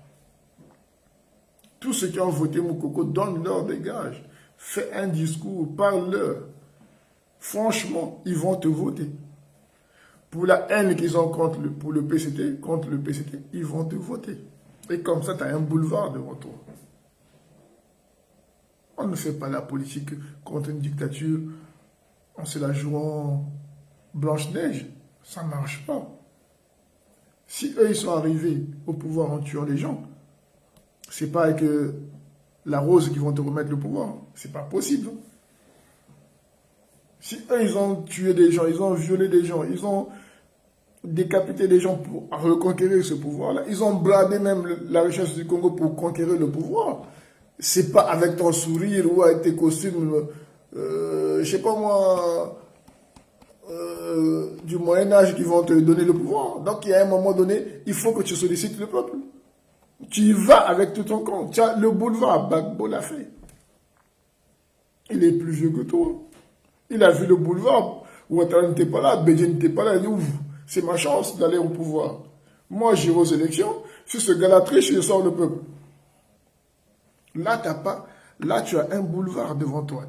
Tous ceux qui ont voté Moukoko, donne-leur des gages. Fais un discours, parle-leur. Franchement, ils vont te voter. Pour la haine qu'ils ont contre le PCT, ils vont te voter. Et comme ça, tu as un boulevard devant toi. On ne fait pas la politique contre une dictature en se la jouant Blanche-Neige. Ça ne marche pas. Si eux, ils sont arrivés au pouvoir en tuant les gens, c'est pas avec la rose qu'ils vont te remettre le pouvoir. C'est pas possible. Si eux, ils ont tué des gens, ils ont violé des gens, ils ont décapité des gens pour reconquérir ce pouvoir-là, ils ont bradé même la richesse du Congo pour conquérir le pouvoir. C'est pas avec ton sourire ou avec tes costumes, je sais pas moi, du Moyen-Âge qui vont te donner le pouvoir. Donc, il y a un moment donné, il faut que tu sollicites le peuple. Tu y vas avec tout ton compte. Tu as le boulevard, Gbagbo l'a fait. Il est plus vieux que toi. Il a vu le boulevard. Ouattara n'était pas là, Bédié n'était pas là. Il dit, ouf, c'est ma chance d'aller au pouvoir. Moi, j'irai aux élections. Si ce gars-là triche, je sors le peuple. Là, là, tu as un boulevard devant toi.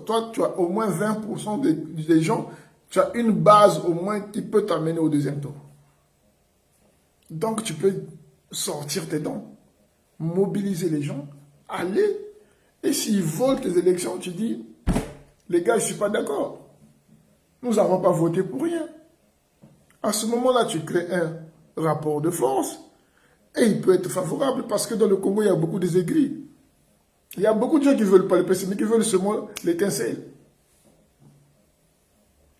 Toi, tu as au moins 20% des gens. Tu as une base au moins qui peut t'amener au deuxième tour. Donc, tu peux sortir tes dents, mobiliser les gens, aller. Et s'ils volent tes élections, tu dis, les gars, je ne suis pas d'accord. Nous n'avons pas voté pour rien. À ce moment-là, tu crées un rapport de force et il peut être favorable parce que dans le Congo, il y a beaucoup de aigris. Il y a beaucoup de gens qui ne veulent pas le PCT, mais qui veulent seulement l'étincelle.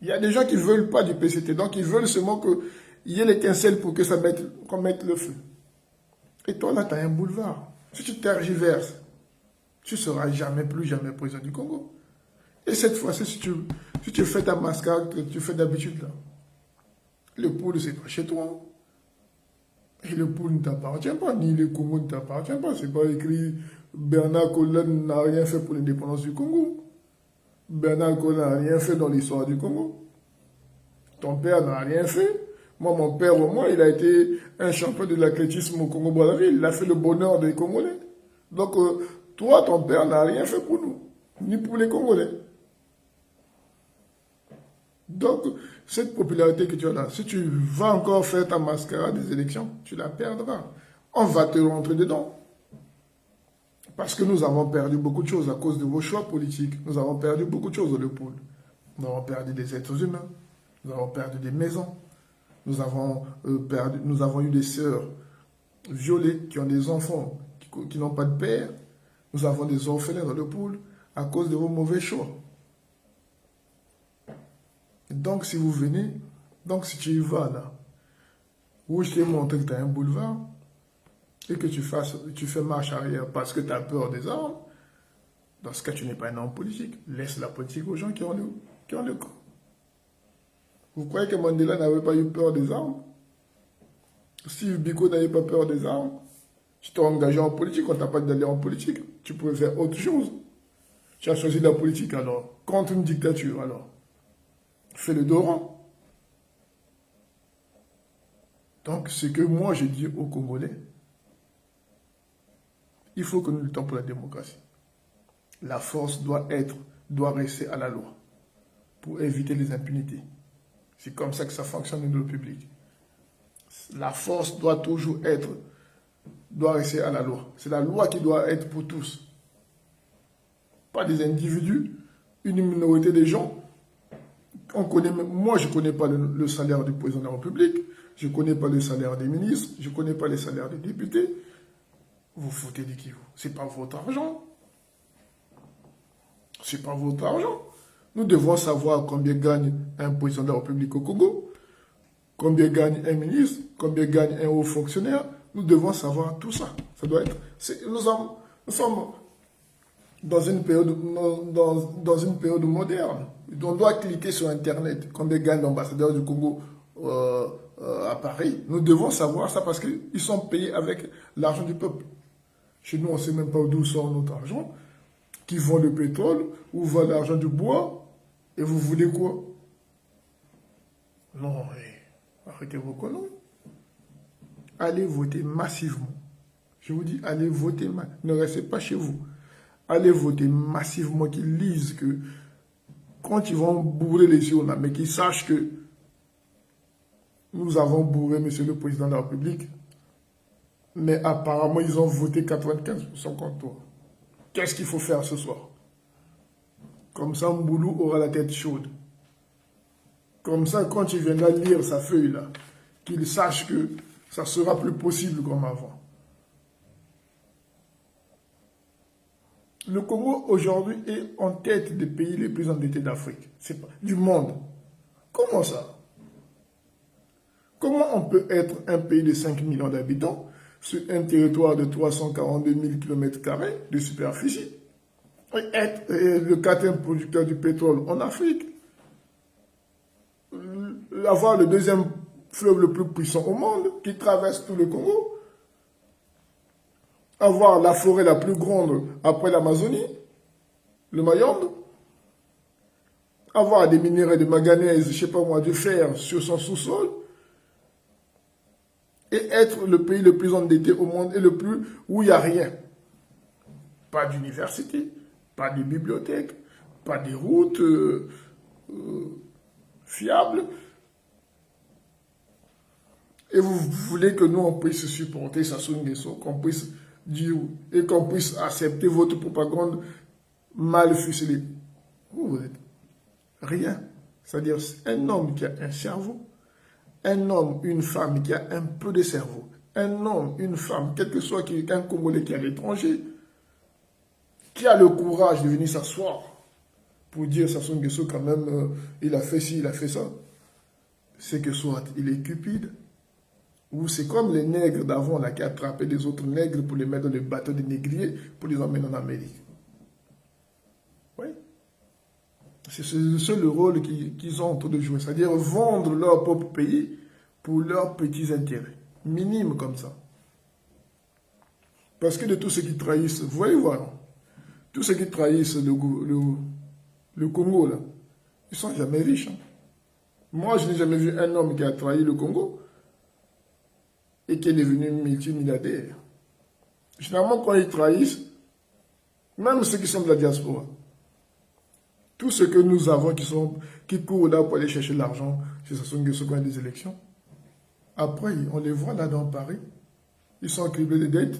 Il y a des gens qui ne veulent pas du PCT, donc ils veulent seulement qu'il y ait l'étincelle pour qu'on mette le feu. Et toi, là, tu as un boulevard. Si tu tergiverses, tu ne seras plus jamais président du Congo. Et cette fois-ci, si tu fais ta mascarade que tu fais d'habitude, là, le poule, c'est pas chez toi. Et le poule ne t'appartient pas, ni le Congo ne t'appartient pas. C'est pas écrit Bernard Collin n'a rien fait pour l'indépendance du Congo. Bernard Collin n'a rien fait dans l'histoire du Congo. Ton père n'a rien fait. Moi, mon père, au moins, il a été un champion de l'athlétisme au Congo-Brazzaville. Il a fait le bonheur des Congolais. Donc, toi, ton père n'a rien fait pour nous, ni pour les Congolais. Donc, cette popularité que tu as là, si tu vas encore faire ta mascarade des élections, tu la perdras. On va te rentrer dedans. Parce que nous avons perdu beaucoup de choses à cause de vos choix politiques. Nous avons perdu beaucoup de choses dans le pôle. Nous avons perdu des êtres humains. Nous avons perdu des maisons. Nous avons eu des sœurs violées qui ont des enfants qui n'ont pas de père. Nous avons des orphelins dans le pôle à cause de vos mauvais choix. Donc, si vous venez, si tu y vas là, où je t'ai montré que tu as un boulevard, et que tu fais marche arrière parce que tu as peur des armes, dans ce cas, tu n'es pas un homme politique. Laisse la politique aux gens qui ont le corps. Vous croyez que Mandela n'avait pas eu peur des armes? Steve Biko n'avait pas peur des armes? Tu t'es engagé en politique, on ne t'a pas dit d'aller en politique. Tu pouvais faire autre chose. Tu as choisi la politique alors, contre une dictature alors. Fais le dos rond. Donc, ce que moi je dis aux Congolais, il faut que nous luttons pour la démocratie. La force doit rester à la loi pour éviter les impunités. C'est comme ça que ça fonctionne dans le public. La force doit rester à la loi. C'est la loi qui doit être pour tous. Pas des individus, une minorité de gens Moi, je ne connais pas le salaire du président de la République, je ne connais pas le salaire des ministres, je ne connais pas les salaires des députés. Vous foutez de qui, vous? Ce n'est pas votre argent. Ce n'est pas votre argent. Nous devons savoir combien gagne un président de la République au Congo, combien gagne un ministre, combien gagne un haut fonctionnaire. Nous devons savoir tout ça. Ça doit être. Nous sommes dans une période moderne. On doit cliquer sur Internet. Combien gagne l'ambassadeur du Congo à Paris? Nous devons savoir ça parce qu'ils sont payés avec l'argent du peuple. Chez nous, on ne sait même pas d'où sort notre argent. Qui vend le pétrole, où va l'argent du bois. Et vous voulez quoi? Non, arrêtez vos conneries. Allez voter massivement. Je vous dis, allez voter. Ne restez pas chez vous. Allez voter massivement, qu'ils lisent que quand ils vont bourrer les yeux, mais qu'ils sachent que nous avons bourré M. le Président de la République, mais apparemment ils ont voté 95% contre toi. Qu'est-ce qu'il faut faire ce soir? Comme ça, Mboulou aura la tête chaude. Comme ça, quand il viendra lire sa feuille là, qu'il sache que ça sera plus possible comme avant. Le Congo, aujourd'hui, est en tête des pays les plus endettés d'Afrique. C'est pas du monde. Comment ça? Comment on peut être un pays de 5 millions d'habitants sur un territoire de 342 000 km² de superficie et être le quatrième producteur du pétrole en Afrique, avoir le deuxième fleuve le plus puissant au monde qui traverse tout le Congo, avoir la forêt la plus grande après l'Amazonie, le Mayombe, avoir des minéraux de manganèse, je ne sais pas moi, du fer sur son sous-sol, et être le pays le plus endetté au monde et le plus où il n'y a rien. Pas d'université, pas de bibliothèque, pas de routes fiables. Et vous voulez que nous, on puisse supporter Sassou Nguesso, qu'on puisse dire et qu'on puisse accepter votre propagande mal ficelée. Vous êtes rien. C'est-à-dire un homme qui a un cerveau, un homme, une femme qui a un peu de cerveau, un homme, une femme, quel que soit un Congolais qui est à l'étranger, qui a le courage de venir s'asseoir pour dire Sassou Nguesso quand même, il a fait ci, il a fait ça, c'est que soit il est cupide, ou c'est comme les nègres d'avant là qui attrapaient des autres nègres pour les mettre dans les bateaux de négriers pour les emmener en Amérique. Oui. C'est le seul rôle qu'ils ont en train de jouer, c'est-à-dire vendre leur propre pays pour leurs petits intérêts, minimes comme ça. Parce que de tous ceux qui trahissent, vous voyez voir, tous ceux qui trahissent le Congo, là, ils ne sont jamais riches. Hein. Moi, je n'ai jamais vu un homme qui a trahi le Congo et qui est devenu multimilliardaire. Généralement, quand ils trahissent, même ceux qui sont de la diaspora, tous ceux que nous avons qui courent là pour aller chercher l'argent, c'est Sassou Nguesso quand il y a des élections. Après, on les voit là dans Paris, ils sont criblés de dettes.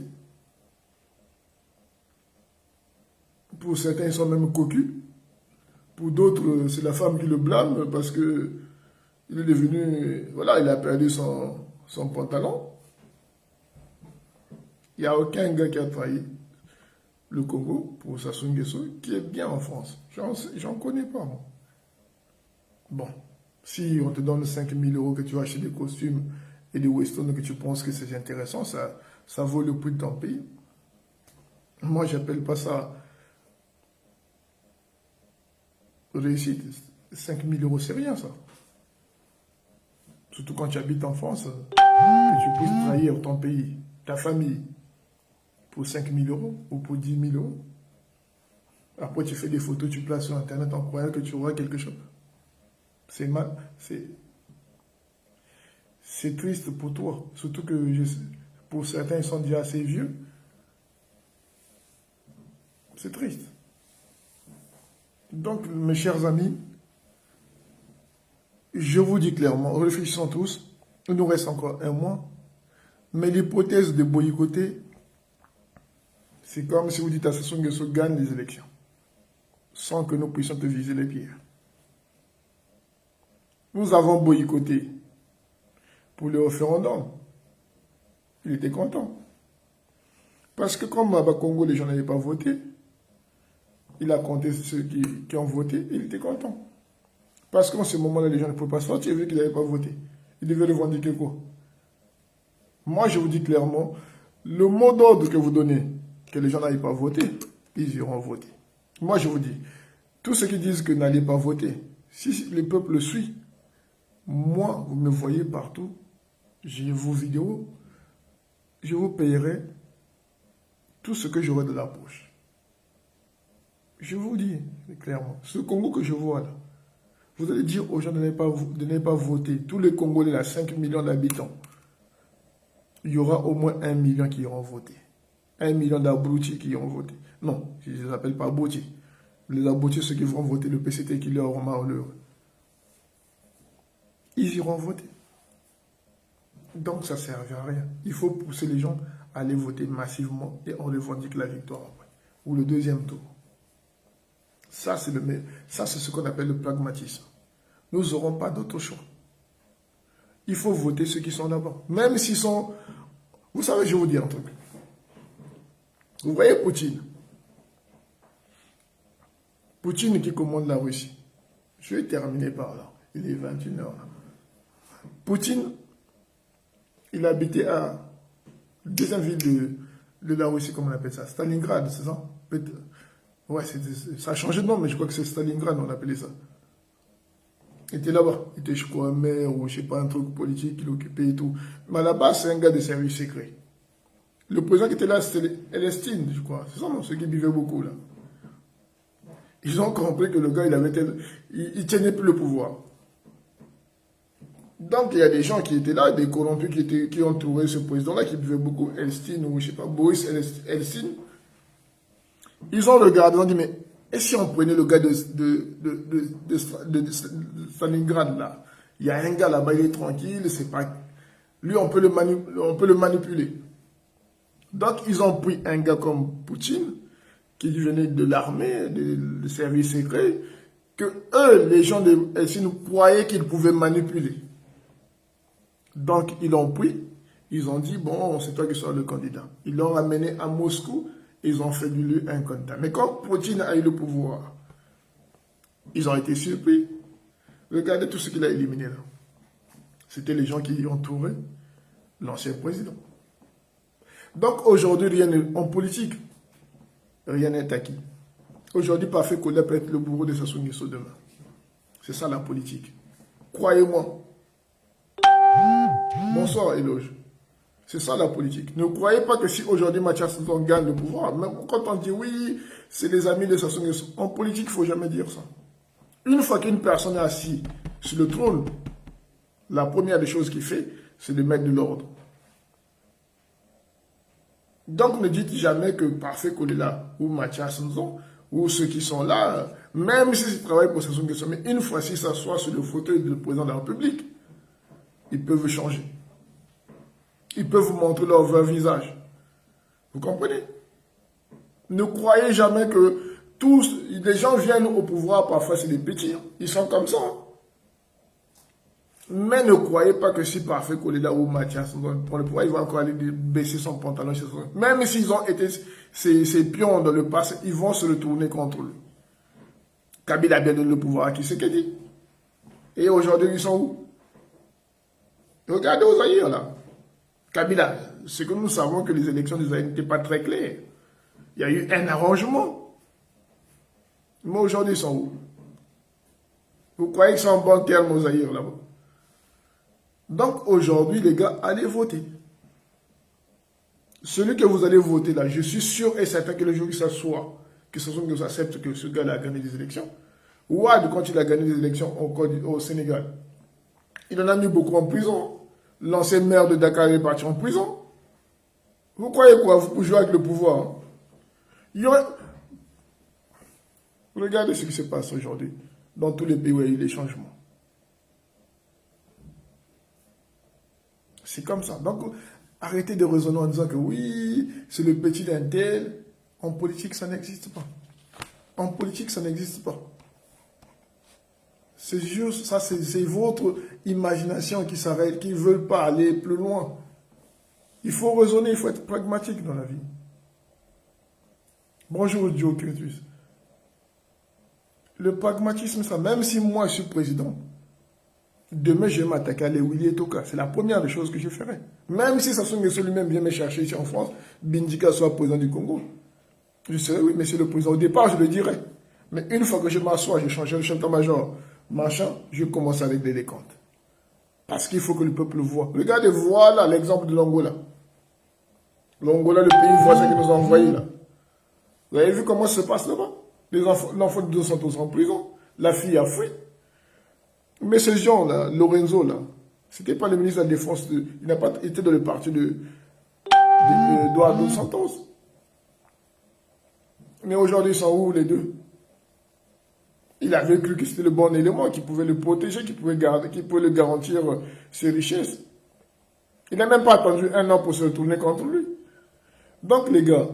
Pour certains, ils sont même cocus. Pour d'autres, c'est la femme qui le blâme parce que il est devenu, voilà, il a perdu son pantalon. Il n'y a aucun gars qui a trahi le Congo pour Sassou Nguesso qui est bien en France. J'en connais pas, moi. Bon, si on te donne 5 000 € que tu vas acheter des costumes et des westerns que tu penses que c'est intéressant, ça vaut le prix de ton pays. Moi, j'appelle pas ça réussite. 5 000 €, c'est rien, ça. Surtout quand tu habites en France, que tu puisses trahir ton pays, ta famille, pour 5 000 € ou pour 10 000 €. Après, tu fais des photos, tu places sur Internet en croyant que tu auras quelque chose. C'est mal. C'est triste pour toi. Surtout que pour certains, ils sont déjà assez vieux. C'est triste. Donc, mes chers amis, je vous dis clairement, réfléchissons tous. Il nous reste encore un mois. Mais l'hypothèse de boycotter, c'est comme si vous dites à Sassou Nguesso gagne les élections, sans que nous puissions te viser les pieds. Nous avons boycotté pour le référendum. Il était content. Parce que comme à Congo, les gens n'avaient pas voté, il a compté ceux qui ont voté, il était content. Parce qu'en ce moment-là, les gens ne pouvaient pas sortir vu qu'ils n'avaient pas voté. Ils devaient revendiquer quoi? Moi, je vous dis clairement, le mot d'ordre que vous donnez, que les gens n'aillent pas voter, ils iront voter. Moi, je vous dis, tous ceux qui disent que n'allez pas voter, si le peuple le suit, moi, vous me voyez partout, j'ai vos vidéos, je vous payerai tout ce que j'aurai de la poche. Je vous dis clairement, ce Congo que je vois là, vous allez dire aux gens de ne pas voter. Tous les Congolais, là, 5 millions d'habitants, il y aura au moins 1 million qui iront voter. 1 million d'abrutis qui iront voter. Non, je ne les appelle pas abrutis. Les abrutis, ceux qui vont voter le PCT qui leur malheureux. Ils iront voter. Donc ça ne sert à rien. Il faut pousser les gens à aller voter massivement et on revendique la victoire après. Ou le deuxième tour. Ça, c'est ce qu'on appelle le pragmatisme. Nous n'aurons pas d'autre choix. Il faut voter ceux qui sont là-bas. Même s'ils sont... Vous savez, je vais vous dire un truc. Vous voyez Poutine. Poutine qui commande la Russie. Je vais terminer par là. Il est 21h là. Poutine, il habitait à la deuxième ville de la Russie, comment on appelle ça? Stalingrad, c'est ça? Ouais, ça a changé de nom, mais je crois que c'est Stalingrad, on appelait ça. Il était là-bas. Il était, je crois, maire ou je sais pas, un truc politique qu'il occupait et tout. Mais là-bas, c'est un gars de service secret. Le président qui était là, c'était Elestine, je crois. C'est ça, non? Ceux qui buvaient beaucoup, là. Ils ont compris que le gars, il tenait plus le pouvoir. Donc, il y a des gens qui étaient là, des corrompus qui entouraient ce président-là, qui buvaient beaucoup Elstine ou je sais pas, Boris Elstine. Ils ont regardé, ils ont dit, mais et si on prenait le gars de Stalingrad là? Il y a un gars là-bas, il est tranquille, c'est pas... Lui, on peut le manipuler. Donc, ils ont pris un gars comme Poutine, qui venait de l'armée, des services secrets, que eux, les gens de Helsinki, croyaient qu'ils pouvaient manipuler. Donc, ils l'ont pris, ils ont dit, bon, c'est toi qui seras le candidat. Ils l'ont ramené à Moscou, ils ont fait de lui un candidat. Mais quand Poutine a eu le pouvoir, ils ont été surpris. Regardez tout ce qu'il a éliminé là. C'était les gens qui entouraient l'ancien président. Donc aujourd'hui, en politique, rien n'est acquis. Aujourd'hui, Parfait Kola peut être le bourreau de Sassou Nguesso demain. C'est ça la politique. Croyez-moi. Bonsoir, Éloge. C'est ça la politique. Ne croyez pas que si aujourd'hui Mathias Nzon gagne le pouvoir, même quand on dit oui, c'est les amis de Sassou Nguesso, en politique, il ne faut jamais dire ça. Une fois qu'une personne est assise sur le trône, la première des choses qu'il fait, c'est de mettre de l'ordre. Donc ne dites jamais que Parfait Kolela ou Mathias Nzon ou ceux qui sont là, même s'ils travaillent pour Sassou Nguesso, mais une fois s'ils s'assoient sur le fauteuil du président de la République, ils peuvent changer. Ils peuvent vous montrer leur vrai visage. Vous comprenez? Ne croyez jamais que tous les gens viennent au pouvoir, parfois c'est des petits. Ils sont comme ça. Mais ne croyez pas que si Parfait Kolela ou Mathias pour le pouvoir, il va encore aller baisser son pantalon. Même s'ils ont été ces pions dans le passé, ils vont se retourner contre eux. Kabila a bien donné le pouvoir à qui c'est qu'il dit. Et aujourd'hui, ils sont où? Regardez aux Zaïre là. Kabila, c'est que nous savons que les élections des Zaïre n'étaient pas très claires. Il y a eu un arrangement. Mais aujourd'hui, ils sont où? Vous croyez qu'ils sont en bon terme aux Zaïre là-bas? Donc aujourd'hui, les gars, allez voter. Celui que vous allez voter là, je suis sûr et certain que le jour où il s'assoit, que ce soit que vous acceptez que ce gars-là a gagné des élections. Ouad, quand il a gagné des élections au Sénégal, il en a mis beaucoup en prison. L'ancien maire de Dakar est parti en prison. Vous croyez quoi? Vous jouez avec le pouvoir. Regardez ce qui se passe aujourd'hui dans tous les pays où il y a eu des changements. C'est comme ça. Donc, arrêtez de raisonner en disant que oui, c'est le petit d'un tel. En politique, ça n'existe pas. En politique, ça n'existe pas. C'est juste, ça c'est votre imagination qui s'arrête, qui ne veut pas aller plus loin. Il faut raisonner, il faut être pragmatique dans la vie. Bonjour Joe Curtis. Le pragmatisme, ça, même si moi je suis président, demain je vais m'attaquer à Willy et Toka. C'est la première des choses que je ferai. Même si Sassou Nguesso lui-même vient me chercher ici en France, Bindika soit président du Congo. Je serai, oui, monsieur le président. Au départ, je le dirai. Mais une fois que je m'assois, je change le chef d'état-major, machin, je commence avec des décomptes. Parce qu'il faut que le peuple voit. Regardez, voilà l'exemple de l'Angola. L'Angola, le pays voisin qui nous a envoyés là. Vous avez vu comment ça se passe là-bas? L'enfant de 2 sont tous en prison. La fille a fui. Mais ces gens-là, Lorenzo, là, c'était pas le ministre de la Défense. Il n'a pas été dans le parti d'Eduardo Santos. Mais aujourd'hui, ils sont où les deux? Il avait cru que c'était le bon élément, qui pouvait le protéger, qui pouvait le garantir ses richesses. Il n'a même pas attendu 1 an pour se retourner contre lui. Donc les gars,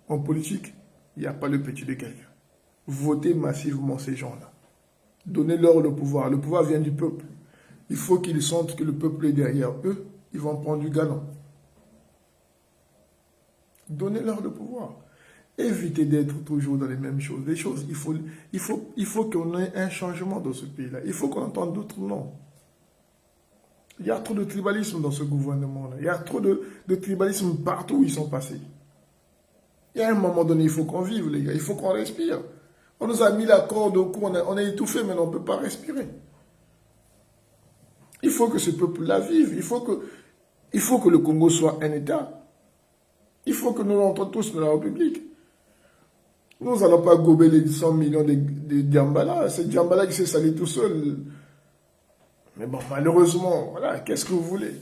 en politique, il n'y a pas le petit de quelqu'un. Votez massivement ces gens-là. Donnez-leur le pouvoir. Le pouvoir vient du peuple. Il faut qu'ils sentent que le peuple est derrière eux. Ils vont prendre du galon. Donnez-leur le pouvoir. Évitez d'être toujours dans les mêmes choses. Les choses, il faut qu'on ait un changement dans ce pays-là. Il faut qu'on entende d'autres noms. Il y a trop de tribalisme dans ce gouvernement-là. Il y a trop de tribalisme partout où ils sont passés. Il y a un moment donné, il faut qu'on vive, les gars. Il faut qu'on respire. On nous a mis la corde au cou, on est étouffé, mais on ne peut pas respirer. Il faut que ce peuple-là vive. Il faut que le Congo soit un État. Il faut que nous rentrons tous dans la République. Nous n'allons pas gober les 100 millions de Djambala. C'est Djambala qui s'est salé tout seul. Mais bon, malheureusement, voilà, qu'est-ce que vous voulez?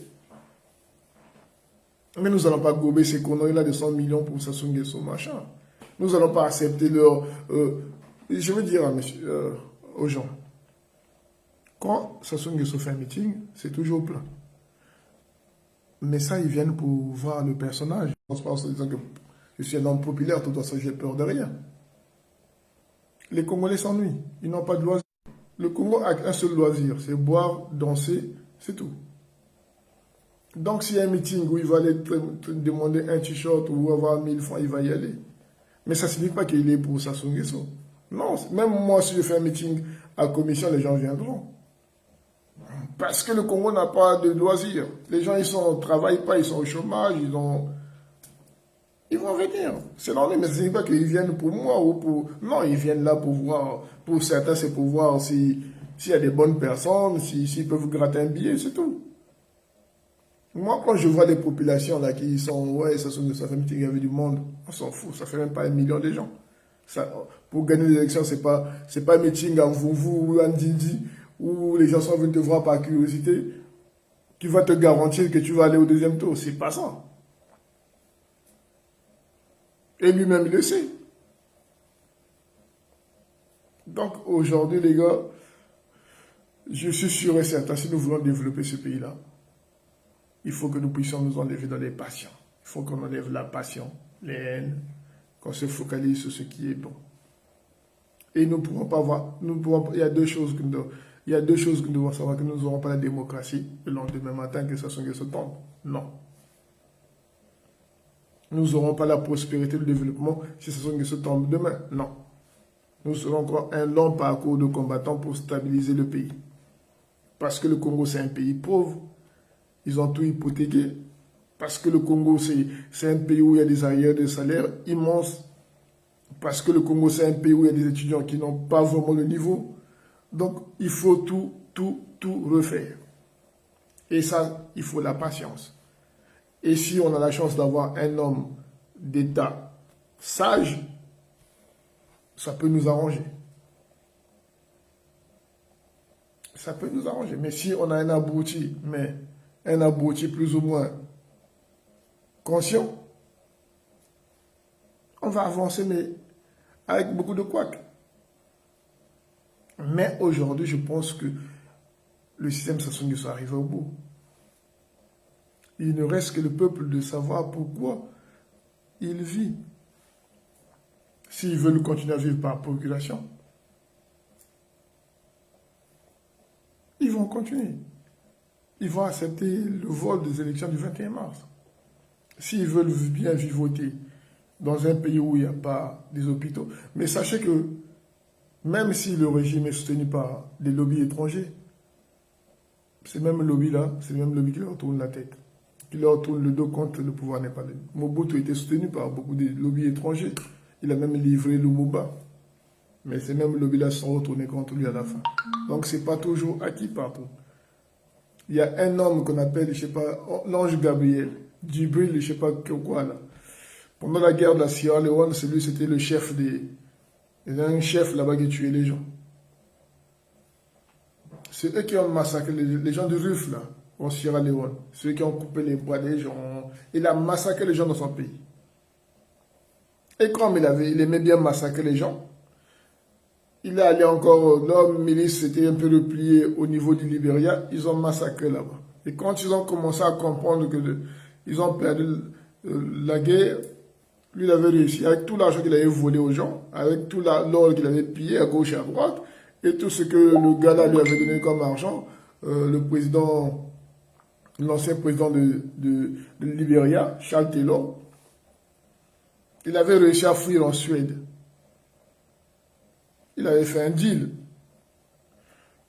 Mais nous n'allons pas gober ces conneries-là de 100 millions pour Sassou Nguesso, machin. Nous n'allons pas accepter leur... je veux dire aux gens, quand Sassou Nguesso fait un meeting, c'est toujours plein. Mais ça, ils viennent pour voir le personnage. En se disant que je suis un homme populaire, tout ça, j'ai peur de rien. Les Congolais s'ennuient. Ils n'ont pas de loisir. Le Congo a un seul loisir, c'est boire, danser, c'est tout. Donc, s'il y a un meeting où il va aller te demander un t-shirt ou avoir 1000 francs, il va y aller. Mais ça ne signifie pas qu'il est pour Sassou Nguesso. Non, même moi, si je fais un meeting à commission, les gens viendront. Parce que le Congo n'a pas de loisirs. Les gens, ils ne travaillent pas, ils sont au chômage, ils vont venir. C'est normal, mais ce n'est pas qu'ils viennent pour moi ou pour... Non, ils viennent là pour voir. Pour certains, c'est pour voir s'il y a des bonnes personnes, s'ils peuvent gratter un billet, c'est tout. Moi, quand je vois des populations là qui sont... Ouais, ça fait un meeting, il y avait du monde. On s'en fout, ça fait même pas 1 million de gens. Ça, pour gagner les élections, c'est pas un meeting en vous ou en Dindi, où les gens sont venus te voir par curiosité, qui va te garantir que tu vas aller au 2e tour. C'est pas ça. Et lui-même, il le sait. Donc, aujourd'hui, les gars, je suis sûr et certain, si nous voulons développer ce pays-là, il faut que nous puissions nous enlever dans les passions. Il faut qu'on enlève la passion, les haines, qu'on se focalise sur ce qui est bon. Et nous ne pourrons pas voir, il y a deux choses que nous devons savoir, que nous n'aurons pas la démocratie le lendemain matin que Sassou Nguesso tombe. Non. Nous n'aurons pas la prospérité, le développement si Sassou Nguesso tombe demain. Non. Nous serons encore un long parcours de combattants pour stabiliser le pays. Parce que le Congo, c'est un pays pauvre. Ils ont tout hypothéqué. Parce que le Congo, c'est un pays où il y a des arrières de salaire immenses. Parce que le Congo, c'est un pays où il y a des étudiants qui n'ont pas vraiment le niveau. Donc, il faut tout refaire. Et ça, il faut la patience. Et si on a la chance d'avoir un homme d'État sage, ça peut nous arranger. Ça peut nous arranger. Mais si on a un abruti, plus ou moins conscient, on va avancer, mais avec beaucoup de couacs. Mais aujourd'hui, je pense que le système Sassou Nguesso arrive au bout. Il ne reste que le peuple de savoir pourquoi il vit. S'ils veulent continuer à vivre par procuration. ils vont continuer. Ils vont accepter le vol des élections du 21 mars. S'ils veulent bien vivoter dans un pays où il n'y a pas des hôpitaux. Mais sachez que même si le régime est soutenu par des lobbies étrangers, ces mêmes lobbies-là, c'est le même lobby qui leur tourne la tête, qui leur tourne le dos quand le pouvoir n'est pas là. Mobutu était soutenu par beaucoup de lobbies étrangers. Il a même livré Lumumba. Mais ces mêmes lobbies-là sont retournés contre lui à la fin. Donc ce n'est pas toujours acquis partout. Il y a un homme qu'on appelle, je ne sais pas, l'ange Gabriel, Djibril, je ne sais pas quoi là. Pendant la guerre de la Sierra Leone, c'était le chef des... Il y a un chef là-bas qui tuait les gens. C'est eux qui ont massacré les gens de Ruf là, en Sierra Leone. C'est eux qui ont coupé les bras des gens. Il a massacré les gens dans son pays. Et comme il aimait bien massacrer les gens, il est allé encore, leur milice s'était un peu repliée au niveau du Libéria, ils ont massacré là-bas. Et quand ils ont commencé à comprendre qu'ils ont perdu la guerre, lui, il avait réussi, avec tout l'argent qu'il avait volé aux gens, avec tout l'or qu'il avait pillé à gauche et à droite, et tout ce que le gars là lui avait donné comme argent, le président, l'ancien président de Libéria, Charles Taylor, il avait réussi à fuir en Suède. Il avait fait un deal.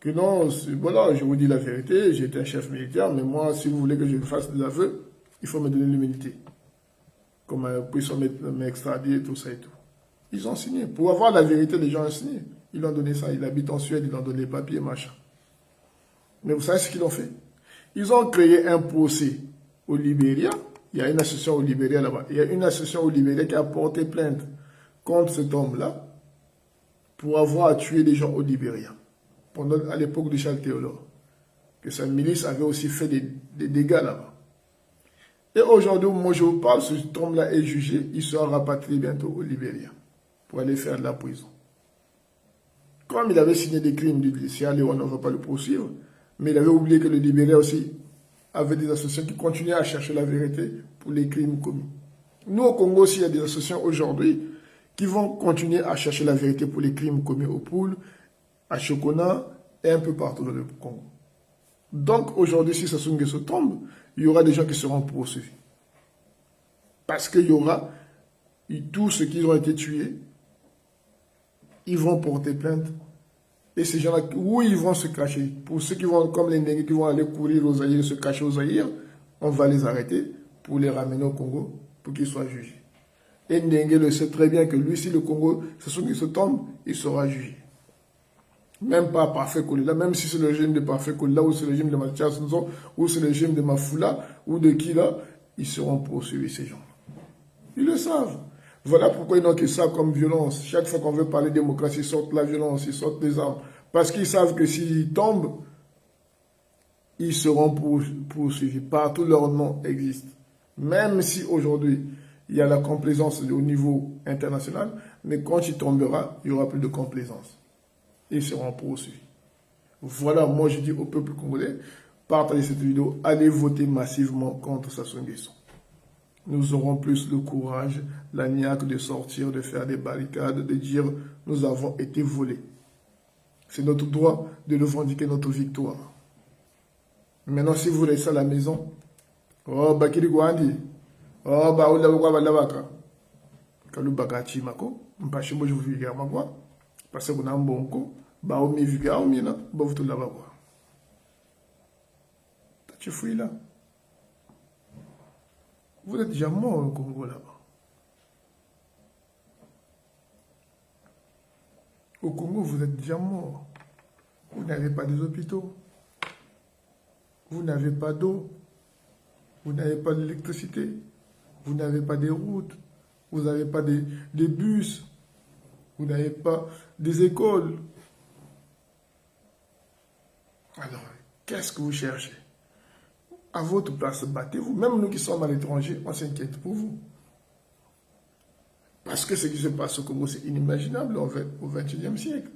Que non, voilà, je vous dis la vérité, j'étais un chef militaire, mais moi, si vous voulez que je fasse des aveux, il faut me donner l'humilité. Comme puis m'extrader, tout ça et tout. Ils ont signé. Pour avoir la vérité, les gens ont signé. Ils ont donné ça. Il habite en Suède, ils ont donné les papiers, machin. Mais vous savez ce qu'ils ont fait? Ils ont créé un procès au Libéria. Il y a une association au Libéria là-bas. Il y a une association au Libéria qui a porté plainte contre cet homme-là pour avoir tué des gens au Libéria. À l'époque de Charles Taylor. Que sa milice avait aussi fait des dégâts là-bas. Et aujourd'hui, moi je vous parle, ce homme-là est jugé, il sera rapatrié bientôt au Libéria pour aller faire de la prison. Comme il avait signé des crimes du Sierra Leone, on ne va pas le poursuivre, mais il avait oublié que le Libéria aussi avait des associations qui continuaient à chercher la vérité pour les crimes commis. Nous, au Congo aussi, il y a des associations aujourd'hui qui vont continuer à chercher la vérité pour les crimes commis au Poul, à Chokona et un peu partout dans le Congo. Donc aujourd'hui, si Sassou Nguesso tombe, il y aura des gens qui seront poursuivis. Parce qu'il y aura tous ceux qui ont été tués, ils vont porter plainte. Et ces gens-là, où ils vont se cacher? Pour ceux qui vont, comme les nègres qui vont aller courir aux Zaïre, se cacher aux Zaïre, on va les arrêter pour les ramener au Congo, pour qu'ils soient jugés. Et Ndengue le sait très bien que lui, si le Congo, Sassou Nguesso tombe, il sera jugé. Même pas Parfait Kolila, même si c'est le régime de Parfait Kolila, ou c'est le régime de Mathias Nzo, ou c'est le régime de Mafoula, ou de qui là, ils seront poursuivis, ces gens. Ils le savent. Voilà pourquoi ils n'ont que ça comme violence. Chaque fois qu'on veut parler de démocratie, ils sortent la violence, ils sortent les armes. Parce qu'ils savent que s'ils tombent, ils seront poursuivis. Partout leur nom existe. Même si aujourd'hui, il y a la complaisance au niveau international, mais quand il tombera, il n'y aura plus de complaisance. Ils seront poursuivis. Voilà, moi je dis au peuple congolais, partagez cette vidéo, allez voter massivement contre Sassou Nguesso. Nous aurons plus le courage, la niaque de sortir, de faire des barricades, de dire nous avons été volés. C'est notre droit de revendiquer notre victoire. Maintenant, si vous restez à la maison, oh, Bakiri Gwandi, oh, Baoula Wabaka, Kalubaka Chimako, Mpachimbo, je vous dis à ma voix. Parce que vous avez un bon coup, vous avez vu que vous avez là-bas. Tu fouilles là. Vous êtes déjà mort au Congo là-bas. Au Congo, vous êtes déjà mort. Vous n'avez pas des hôpitaux. Vous n'avez pas d'eau. Vous n'avez pas d'électricité. Vous n'avez pas des routes. Vous n'avez pas des bus. Vous n'avez pas des écoles. Alors, qu'est-ce que vous cherchez? À votre place, battez-vous. Même nous qui sommes à l'étranger, on s'inquiète pour vous. Parce que ce qui se passe au Congo, c'est inimaginable au XXIe siècle.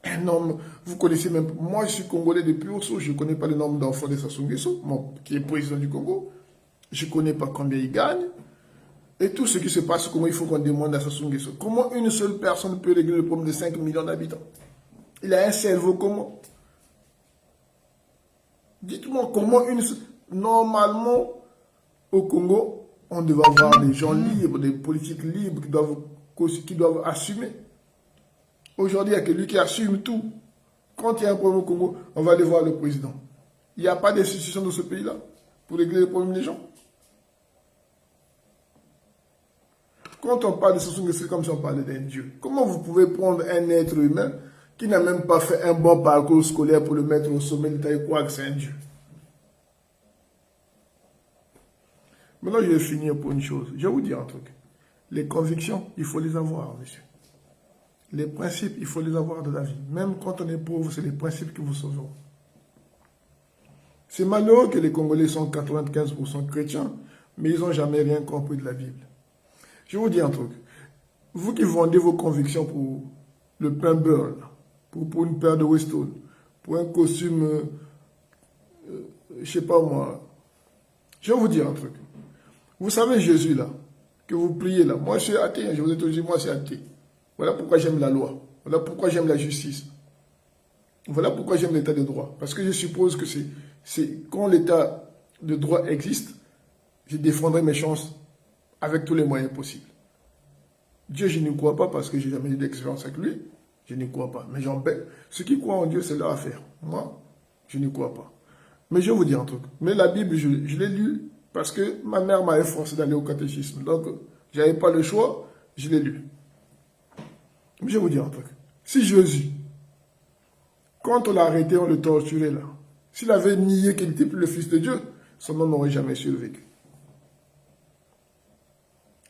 Un homme, vous connaissez même... Moi, je suis congolais depuis Osso, je ne connais pas le nombre d'enfants de Sassou Nguesso, qui est président du Congo. Je ne connais pas combien il gagne. Et tout ce qui se passe, comment il faut qu'on demande à Sassou Nguesso. Comment une seule personne peut régler le problème de 5 millions d'habitants? Il a un cerveau comment? Dites-moi comment normalement, au Congo, on devait avoir des gens libres, des politiques libres qui doivent assumer. Aujourd'hui, il n'y a que lui qui assume tout. Quand il y a un problème au Congo, on va aller voir le président. Il n'y a pas d'institution dans ce pays-là pour régler les problèmes des gens. Quand on parle de ce c'est comme si on parlait d'un Dieu. Comment vous pouvez prendre un être humain qui n'a même pas fait un bon parcours scolaire pour le mettre au sommet de l'État et croire que c'est un Dieu? Maintenant, je vais finir pour une chose. Je vais vous dire un truc. Les convictions, il faut les avoir, monsieur. Les principes, il faut les avoir de la vie. Même quand on est pauvre, c'est les principes qui vous sauveront. C'est malheureux que les Congolais sont 95% chrétiens, mais ils n'ont jamais rien compris de la Bible. Je vais vous dire un truc. Vous qui vendez vos convictions pour le pain beurre, pour une paire de Weston, pour un costume, je ne sais pas moi. Je vais vous dire un truc. Vous savez Jésus là, que vous priez là. Moi je suis athée, je vous ai toujours dit, moi je suis athée. Voilà pourquoi j'aime la loi. Voilà pourquoi j'aime la justice. Voilà pourquoi j'aime l'état de droit. Parce que je suppose que c'est quand l'état de droit existe, je défendrai mes chances avec tous les moyens possibles. Dieu, je ne crois pas parce que je n'ai jamais eu d'expérience avec lui. Je ne crois pas. Mais j'en paie. Ceux qui croient en Dieu, c'est leur affaire. Moi, je ne crois pas. Mais je vais vous dire un truc. Mais la Bible, je l'ai lue parce que ma mère m'avait forcé d'aller au catéchisme. Donc, je n'avais pas le choix, je l'ai lu. Mais je vais vous dire un truc. Si Jésus, quand on l'a arrêté, on le torturait là, s'il avait nié qu'il n'était plus le Fils de Dieu, son nom n'aurait jamais survécu.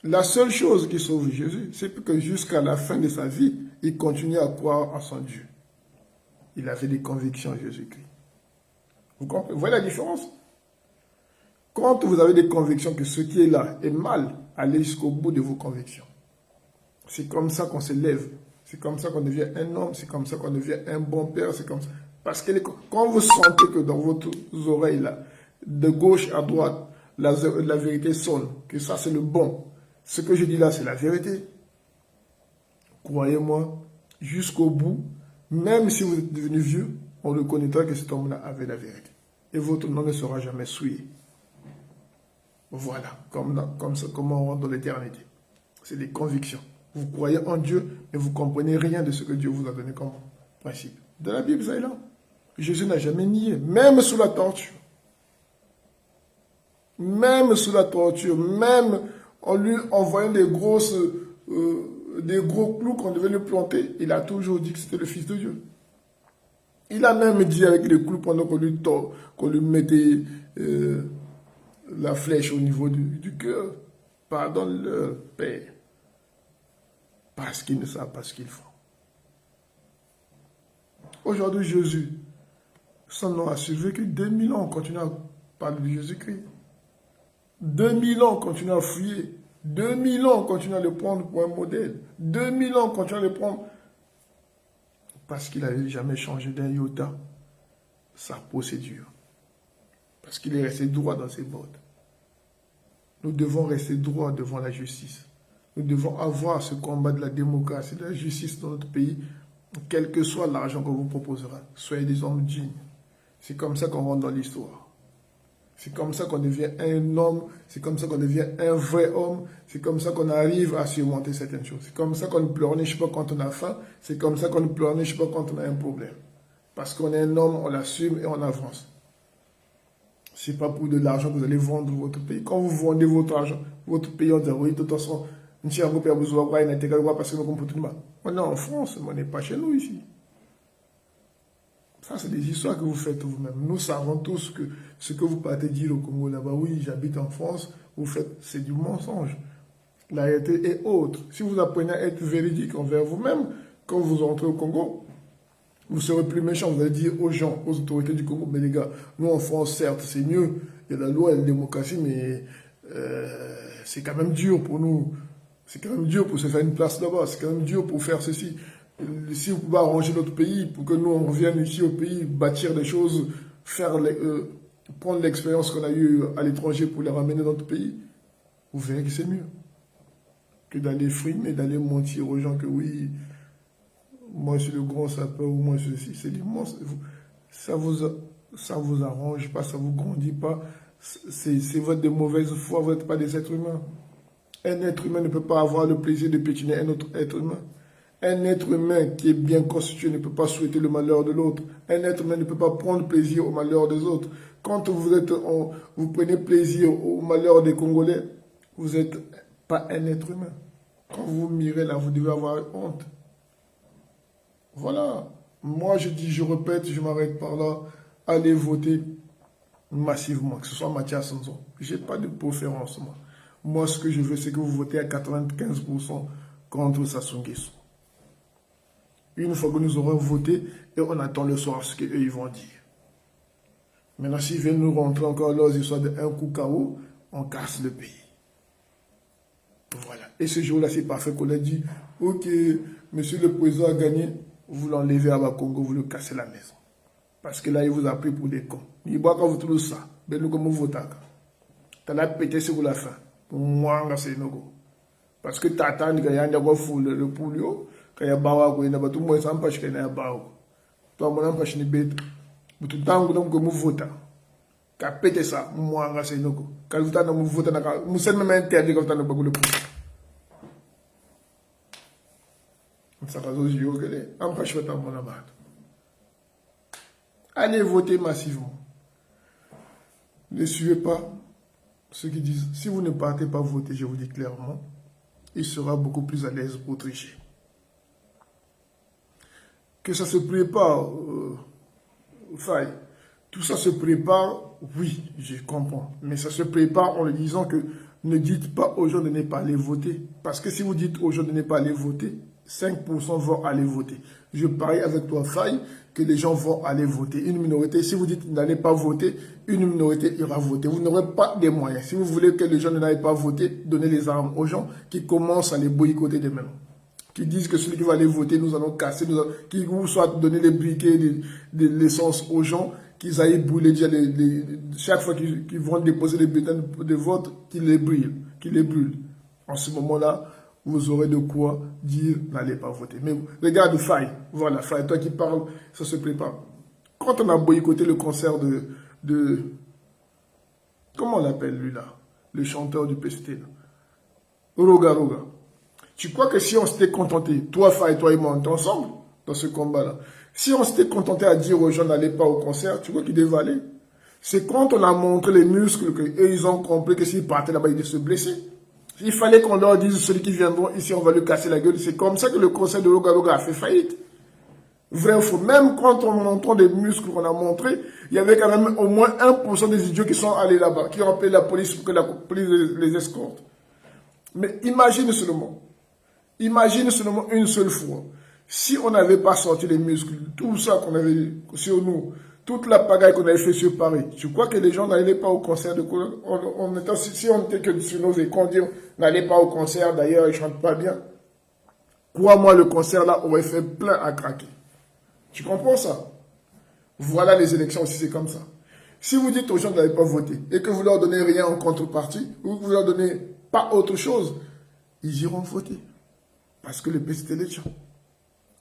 La seule chose qui sauve Jésus, c'est que jusqu'à la fin de sa vie, il continuait à croire en son Dieu. Il avait des convictions, Jésus-Christ. Vous comprenez? Vous voyez la différence? Quand vous avez des convictions que ce qui est là est mal, allez jusqu'au bout de vos convictions. C'est comme ça qu'on se lève. C'est comme ça qu'on devient un homme. C'est comme ça qu'on devient un bon père. C'est comme ça. Parce que quand vous sentez que dans vos oreilles, là, de gauche à droite, la vérité sonne, que ça c'est le bon. Ce que je dis là, c'est la vérité. Croyez-moi, jusqu'au bout, même si vous êtes devenu vieux, on reconnaîtra que cet homme-là avait la vérité. Et votre nom ne sera jamais souillé. Voilà, comment on rentre dans l'éternité. C'est des convictions. Vous croyez en Dieu, mais vous ne comprenez rien de ce que Dieu vous a donné comme principe. Dans la Bible, ça est là. Jésus n'a jamais nié, même sous la torture. Même sous la torture, même en lui envoyant des gros clous qu'on devait lui planter, il a toujours dit que c'était le Fils de Dieu. Il a même dit avec les clous pendant qu'on lui mettait la flèche au niveau du cœur. Pardonne-leur, Père. Parce qu'ils ne savent pas ce qu'ils font. Aujourd'hui, Jésus, son nom a survécu. 2000 ans, on continue à parler de Jésus-Christ. 2000 ans, on continue à fouiller. 2000 ans, on continue à le prendre pour un modèle. 2000 ans, on continue à le prendre parce qu'il n'avait jamais changé d'un iota sa procédure. Parce qu'il est resté droit dans ses bottes. Nous devons rester droit devant la justice. Nous devons avoir ce combat de la démocratie, de la justice dans notre pays, quel que soit l'argent qu'on vous proposera. Soyez des hommes dignes. C'est comme ça qu'on rentre dans l'histoire. C'est comme ça qu'on devient un homme, c'est comme ça qu'on devient un vrai homme, c'est comme ça qu'on arrive à surmonter certaines choses. C'est comme ça qu'on ne pleurniche pas quand on a faim, c'est comme ça qu'on ne pleurniche pas quand on a un problème. Parce qu'on est un homme, on l'assume et on avance. Ce n'est pas pour de l'argent que vous allez vendre votre pays. Quand vous vendez votre argent, votre pays, on dit oui, de toute façon, on est en France, mais on n'est pas chez nous ici. Ça, c'est des histoires que vous faites vous-même. Nous savons tous que ce que vous partez dire au Congo là-bas, oui, j'habite en France, vous faites, c'est du mensonge. La réalité est autre. Si vous apprenez à être véridique envers vous-même, quand vous entrez au Congo, vous serez plus méchant. Vous allez dire aux gens, aux autorités du Congo, mais les gars, nous en France, certes, c'est mieux. Il y a la loi et la démocratie, mais c'est quand même dur pour nous. C'est quand même dur pour se faire une place là-bas. C'est quand même dur pour faire ceci. Si vous pouvez arranger notre pays pour que nous, on revienne ici au pays, bâtir des choses, prendre l'expérience qu'on a eue à l'étranger pour les ramener dans notre pays, vous verrez que c'est mieux que d'aller frimer, d'aller mentir aux gens que oui, moi je suis le grand sapeur ou moi je suis ceci. C'est du mensonge. Ça vous ça vous arrange pas, ça vous grandit pas. C'est votre de mauvaise foi, vous n'êtes pas des êtres humains. Un être humain ne peut pas avoir le plaisir de piétiner un autre être humain. Un être humain qui est bien constitué ne peut pas souhaiter le malheur de l'autre. Un être humain ne peut pas prendre plaisir au malheur des autres. Quand vous prenez plaisir au malheur des Congolais, vous n'êtes pas un être humain. Quand vous mirez là, vous devez avoir honte. Voilà. Moi, je dis, je répète, je m'arrête par là. Allez voter massivement, que ce soit Mathias Nzo. Je n'ai pas de préférence, moi. Moi, ce que je veux, c'est que vous votez à 95% contre Sassou Nguesso. Une fois que nous aurons voté, et on attend le soir ce qu'eux ils vont dire. Maintenant, s'ils viennent nous rentrer encore leurs histoires d'un coup KO, on casse le pays. Voilà. Et ce jour-là, c'est parfait qu'on a dit, ok, monsieur le président a gagné, vous l'enlevez à Bakongo, vous le cassez la maison. Parce que là, il vous a pris pour des cons. Il voit quand vous trouvez ça, ben nous comme vous votez. T'as la pété sur la fin. Moi, c'est no. Parce que t'attends qu'il y a un fou le poulio, qu'il y a bawa, qu'il y a tout le monde s'empêche qu'il y a bawa. Toi, mon empêche ni bête. Mais tout le temps, que vous votez. Qu'à pété ça, moi, c'est no. Quand vous t'en votez, vous savez même interdit quand vous t'en avez le pouls. Ça va aux yeux, que les empêche pas mon abat. Allez voter massivement. Ne suivez pas ceux qui disent, si vous ne partez pas voter, je vous dis clairement, il sera beaucoup plus à l'aise pour tricher. Que ça se prépare, faille. Tout ça se prépare, oui, je comprends. Mais ça se prépare en le disant que ne dites pas aux gens de ne pas aller voter. Parce que si vous dites aux gens de ne pas aller voter, 5% vont aller voter. Je parie avec toi, Faye, que les gens vont aller voter. Une minorité, si vous dites n'allez pas voter, une minorité ira voter. Vous n'aurez pas des moyens. Si vous voulez que les gens n'aillent pas voter, donnez les armes aux gens qui commencent à les boycotter de même. Qui disent que celui qui va aller voter, nous allons casser, qui vous soit donner les briquets de l'essence aux gens, qu'ils aillent brûler déjà chaque fois qu'ils vont déposer les bulletins de vote, qu'ils les brûlent. En ce moment-là, vous aurez de quoi dire n'allez pas voter. Mais regarde Faye, voilà Faye, toi qui parles, ça se prépare. Quand on a boycotté le concert de comment on l'appelle lui là, le chanteur du PST là, Roga Roga. Tu crois que si on s'était contenté, toi Faye, toi et moi, on était ensemble dans ce combat-là, si on s'était contenté à dire aux gens n'allez pas au concert, tu crois qu'ils devaient aller? C'est quand on a montré les muscles qu'eux ils ont compris que s'ils partaient là-bas, ils devaient se blesser. Il fallait qu'on leur dise, celui qui viendront ici, on va lui casser la gueule. C'est comme ça que le conseil de Roga Roga a fait faillite. Vrai ou faux. Même quand on montre des muscles qu'on a montrés, il y avait quand même au moins 1% des idiots qui sont allés là-bas, qui ont appelé la police pour que la police les escorte. Mais imagine seulement une seule fois, si on n'avait pas sorti les muscles, tout ça qu'on avait sur nous, toute la pagaille qu'on avait fait sur Paris, tu crois que les gens n'allaient pas au concert de si on était que sur nos écrans, dire n'allez pas au concert, d'ailleurs ils ne chantent pas bien. Crois-moi, le concert là aurait fait plein à craquer. Tu comprends ça? Voilà les élections aussi, c'est comme ça. Si vous dites aux gens d'aller pas voter et que vous leur donnez rien en contrepartie, ou que vous leur donnez pas autre chose, ils iront voter. Parce que le PST les gens.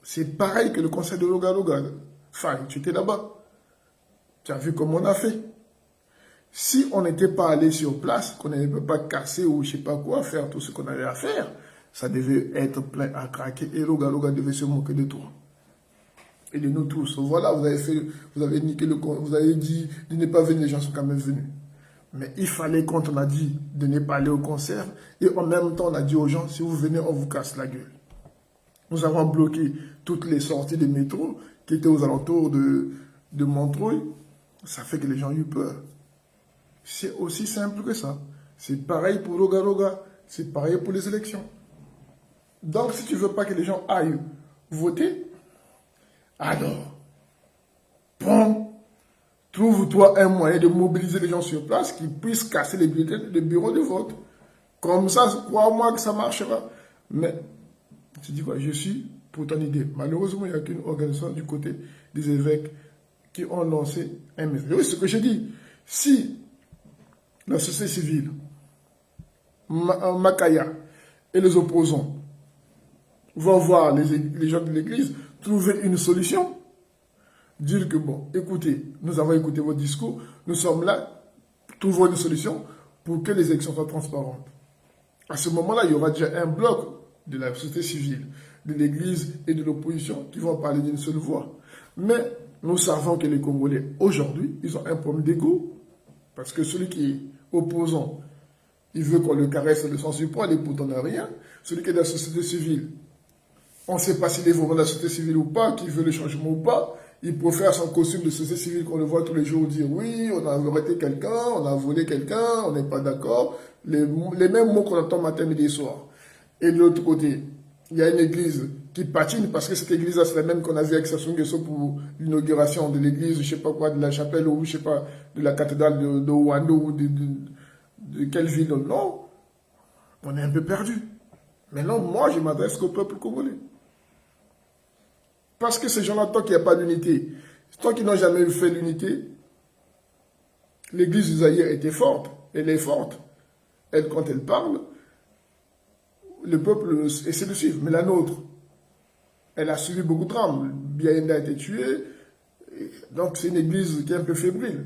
C'est pareil que le conseil de Roga Roga. Enfin, tu étais là-bas. Tu as vu comment on a fait. Si on n'était pas allé sur place, qu'on n'avait pas cassé ou je ne sais pas quoi, faire tout ce qu'on avait à faire, ça devait être plein à craquer et Roga Roga devait se moquer de toi. Et de nous tous. Voilà, vous avez niqué vous avez dit de ne pas venir, les gens sont quand même venus. Mais il fallait, quand on a dit de ne pas aller au concert, et en même temps on a dit aux gens, si vous venez, on vous casse la gueule. Nous avons bloqué toutes les sorties de métro qui étaient aux alentours de Montreuil. Ça fait que les gens ont eu peur. C'est aussi simple que ça. C'est pareil pour Roga Roga. C'est pareil pour les élections. Donc, si tu ne veux pas que les gens aillent voter, alors, bon, trouve-toi un moyen de mobiliser les gens sur place qui puissent casser les bureaux de vote. Comme ça, crois-moi que ça marchera. Mais, tu dis quoi? Je suis pour ton idée. Malheureusement, il n'y a qu'une organisation du côté des évêques qui ont lancé un message. Oui, ce que j'ai dit. Si la société civile, Makaya et les opposants vont voir les gens de l'Église trouver une solution, dire que bon, écoutez, nous avons écouté votre discours, nous sommes là, trouvons une solution pour que les élections soient transparentes. À ce moment-là, il y aura déjà un bloc de la société civile, de l'Église et de l'opposition qui vont parler d'une seule voix. Mais nous savons que les Congolais, aujourd'hui, ils ont un problème d'ego. Parce que celui qui est opposant, il veut qu'on le caresse de son support, et pourtant n'a rien. Celui qui est de la société civile, on ne sait pas s'il est vraiment de la société civile ou pas, qu'il veut le changement ou pas. Il préfère son costume de société civile qu'on le voit tous les jours dire oui, on a arrêté quelqu'un, on a volé quelqu'un, on n'est pas d'accord. Les mêmes mots qu'on entend matin, midi et soir. Et de l'autre côté, il y a une église qui patine parce que cette église-là, c'est la même qu'on a vue avec Sassou Nguesso pour l'inauguration de l'église, je ne sais pas quoi, de la chapelle ou je ne sais pas, de la cathédrale de Ouando ou de quelle ville. Non, on est un peu perdu. Maintenant, moi, je m'adresse au peuple congolais. Parce que ces gens-là, tant qu'il n'y a pas d'unité, tant qu'ils n'ont jamais fait l'unité, l'église du Zaïre était forte, elle est forte. Elle, quand elle parle, le peuple essaie de suivre. Mais la nôtre, elle a subi beaucoup de drames. Biaïnda a été tué. Donc c'est une église qui est un peu fébrile.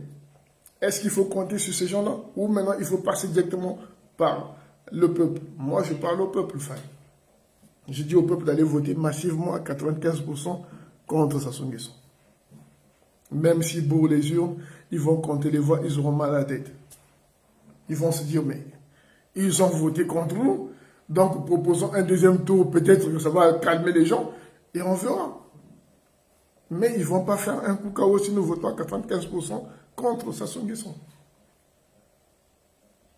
Est-ce qu'il faut compter sur ces gens-là? Ou maintenant il faut passer directement par le peuple? Moi je parle au peuple, Faye. Je dis au peuple d'aller voter massivement à 95% contre Sassou Nguesso. Même si pour les urnes, ils vont compter les voix, ils auront mal à la tête. Ils vont se dire, mais ils ont voté contre nous. Donc, proposons un deuxième tour, peut-être que ça va calmer les gens, et on verra. Mais ils ne vont pas faire un coup KO si nous votons à 95% contre Sassou Nguesso.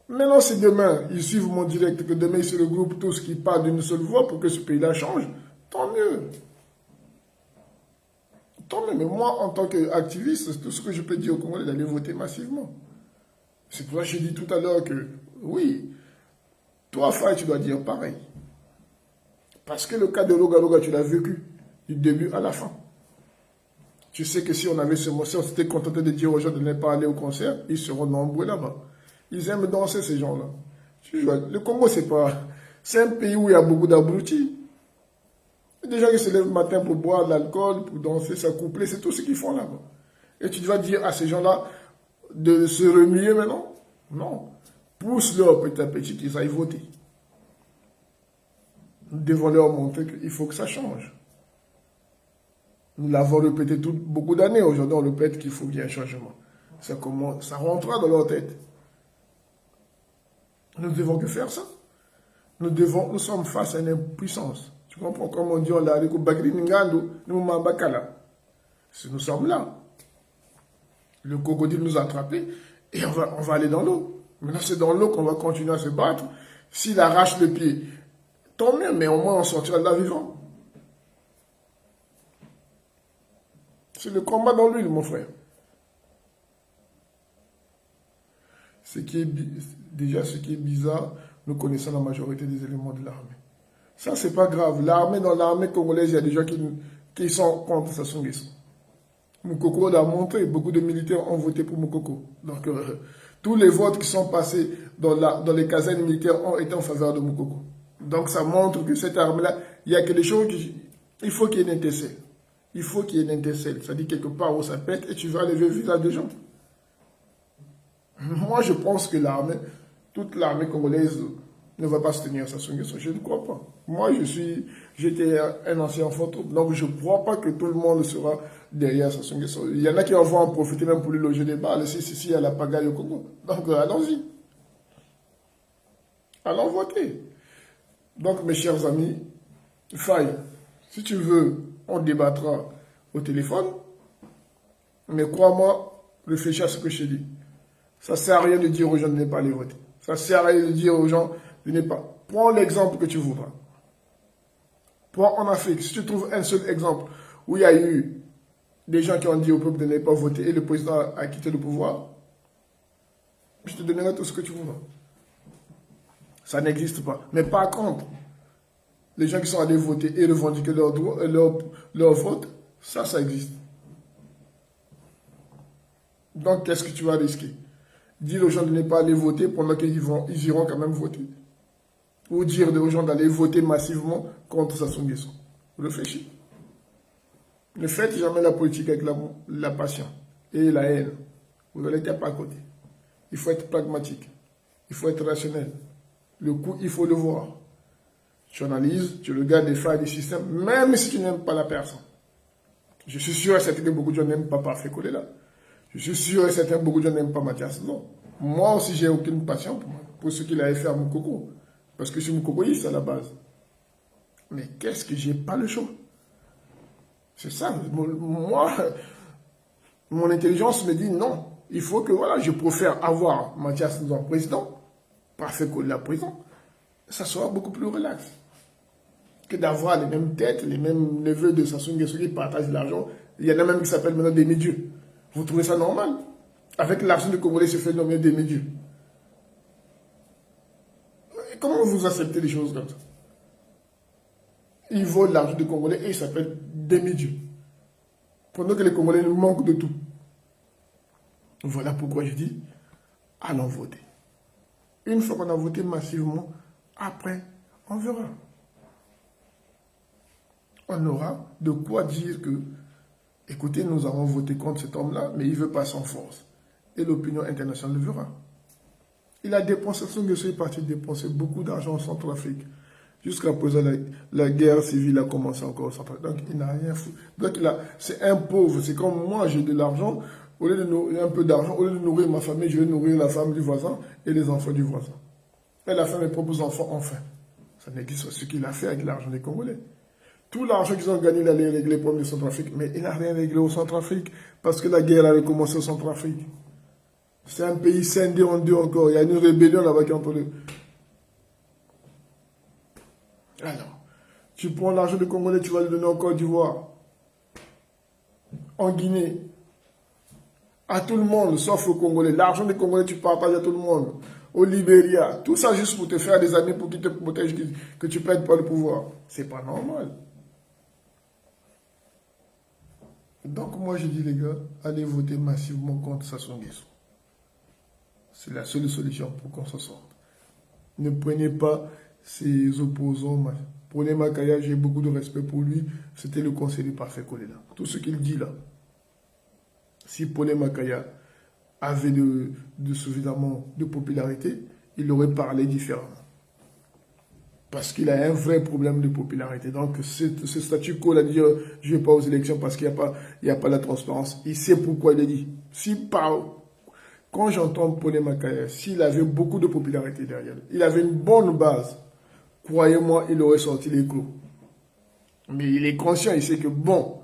Maintenant, si demain, ils suivent mon direct, que demain, ils se regroupent tous qui parlent d'une seule voix pour que ce pays-là change, tant mieux. Tant mieux. Mais moi, en tant qu'activiste, tout ce que je peux dire aux Congolais, d'aller voter massivement. C'est pour ça que j'ai dit tout à l'heure que, oui, toi, Faye, tu dois dire pareil. Parce que le cas de Loga Loga, tu l'as vécu du début à la fin. Tu sais que si on avait ce mot, si on s'était contenté de dire aux gens de ne pas aller au concert, ils seront nombreux là-bas. Ils aiment danser, ces gens-là. Le Congo, c'est un pays où il y a beaucoup d'abrutis. Des gens qui se lèvent le matin pour boire de l'alcool, pour danser, s'accoupler, c'est tout ce qu'ils font là-bas. Et tu vas dire à ces gens-là de se remuer maintenant? Non. Pousse-leur petit à petit qu'ils aillent voter. Nous devons leur montrer qu'il faut que ça change. Nous l'avons répété beaucoup d'années. Aujourd'hui, on répète qu'il faut qu'il y ait un changement. Ça rentrera dans leur tête. Nous ne devons que faire ça. Nous sommes face à une impuissance. Tu comprends? Comme on dit, on l'a dit, nous sommes là. Le crocodile nous a attrapés et on va aller dans l'eau. Maintenant, c'est dans l'eau qu'on va continuer à se battre. S'il arrache le pied, tant mieux, mais au moins on sortira de là vivant. C'est le combat dans l'huile, mon frère. Ce qui est bizarre, nous connaissons la majorité des éléments de l'armée. Ça, c'est pas grave. Dans l'armée congolaise, il y a des gens qui sont contre Sassou Nguesso. Moukoko l'a montré, beaucoup de militaires ont voté pour Moukoko. Donc, tous les votes qui sont passés dans les casernes militaires ont été en faveur de Moukoko. Donc, ça montre que cette armée-là, il y a quelque chose il faut qu'il y ait une intercelle. Il faut qu'il y ait une intercelle. Ça dit quelque part où ça pète et tu vas lever le visage des gens. Moi, je pense que toute l'armée congolaise ne va pas se tenir à Sassou Nguesso. Je ne crois pas. Moi, j'étais un ancien fantôme. Donc, je ne crois pas que tout le monde sera derrière Sassou Nguesso. Il y en a qui vont en profiter même pour lui loger des balles. Si, il y a la pagaille au Congo. Donc, allons-y. Allons voter. Donc, mes chers amis, Faye, si tu veux, on débattra au téléphone. Mais crois-moi, réfléchis à ce que je te dis. Ça ne sert à rien de dire aux gens de ne pas aller voter. Ça ne sert à rien de dire aux gens de ne pas. Prends l'exemple que tu voudras. Prends en Afrique, si tu trouves un seul exemple où il y a eu des gens qui ont dit au peuple de ne pas voter et le président a quitté le pouvoir, je te donnerai tout ce que tu voudras. Ça n'existe pas. Mais par contre, les gens qui sont allés voter et revendiquer leur vote, ça existe. Donc, qu'est-ce que tu vas risquer? Dire aux gens de ne pas aller voter pendant qu'ils iront quand même voter. Ou dire aux gens d'aller voter massivement contre Sassou Nguesso. Réfléchis. Ne faites jamais la politique avec la passion et la haine. Vous n'allez pas à côté. Il faut être pragmatique. Il faut être rationnel. Le coup, il faut le voir. Tu analyses, tu regardes les failles du système, même si tu n'aimes pas la personne. Je suis sûr et certain que beaucoup de gens n'aiment pas Parfait Kolela. Je suis sûr et certain que beaucoup de gens n'aiment pas Mathias. Non. Moi aussi, j'ai aucune passion pour ce qu'il avait fait à Moukoko. Parce que je suis Moukokoïste à la base. Mais qu'est-ce que j'ai pas le choix? C'est ça. Moi, mon intelligence me dit non. Il faut que, voilà, je préfère avoir Mathias en président, Parfait Kolela président. Ça sera beaucoup plus relax que d'avoir les mêmes têtes, les mêmes neveux de Sassou Nguesso qui partagent l'argent. Il y en a même qui s'appellent maintenant des médieux. Vous trouvez ça normal? Avec l'argent des Congolais se fait nommer des médieux. Comment vous acceptez les choses comme ça? Ils volent l'argent des Congolais et ils s'appellent des médieux. Pendant que les Congolais manquent de tout. Voilà pourquoi je dis, allons voter. Une fois qu'on a voté massivement, après, on verra. On aura de quoi dire que, écoutez, nous avons voté contre cet homme-là, mais il ne veut pas sans force. Et l'opinion internationale le verra. Il a dépensé, son Nguesso est parti dépenser beaucoup d'argent en Centrafrique. Jusqu'à présent, la guerre civile a commencé encore au Centrafrique. Donc, il n'a rien foutu. Donc, c'est un pauvre. C'est comme moi, j'ai de l'argent. Au lieu de nourrir un peu d'argent, au lieu de nourrir ma famille, je vais nourrir la femme du voisin et les enfants du voisin. Et la femme mes propres enfants ont faim. Ça n'existe pas ce qu'il a fait avec l'argent des Congolais. Tout l'argent qu'ils ont gagné, il allait régler les problèmes du Centrafrique. Mais il n'a rien réglé au Centrafrique parce que la guerre avait commencé au Centrafrique. C'est un pays scindé en deux encore. Il y a une rébellion là-bas qui est entre eux. Alors, tu prends l'argent des Congolais, tu vas le donner en Côte d'Ivoire, en Guinée, à tout le monde, sauf aux Congolais. L'argent des Congolais, tu partages à tout le monde. Au Libéria. Tout ça juste pour te faire des amis, pour qu'ils te protègent, que tu ne perdes pas le pouvoir. C'est pas normal. Donc moi je dis les gars, allez voter massivement contre Sassou Nguesso. C'est la seule solution pour qu'on s'en sorte. Ne prenez pas ses opposants. Prenez Makaya, j'ai beaucoup de respect pour lui. C'était le conseiller Parfait Kolela. Tout ce qu'il dit là. Si Paulé Makaya avait suffisamment de popularité, il aurait parlé différemment. Parce qu'il a un vrai problème de popularité. Donc, ce statu quo, là, de dire je ne vais pas aux élections parce qu'il n'y a pas la transparence, il sait pourquoi il a dit. Quand j'entends Paulé Makaya, s'il avait beaucoup de popularité derrière, il avait une bonne base, croyez-moi, il aurait sorti les clous. Mais il est conscient, il sait que bon,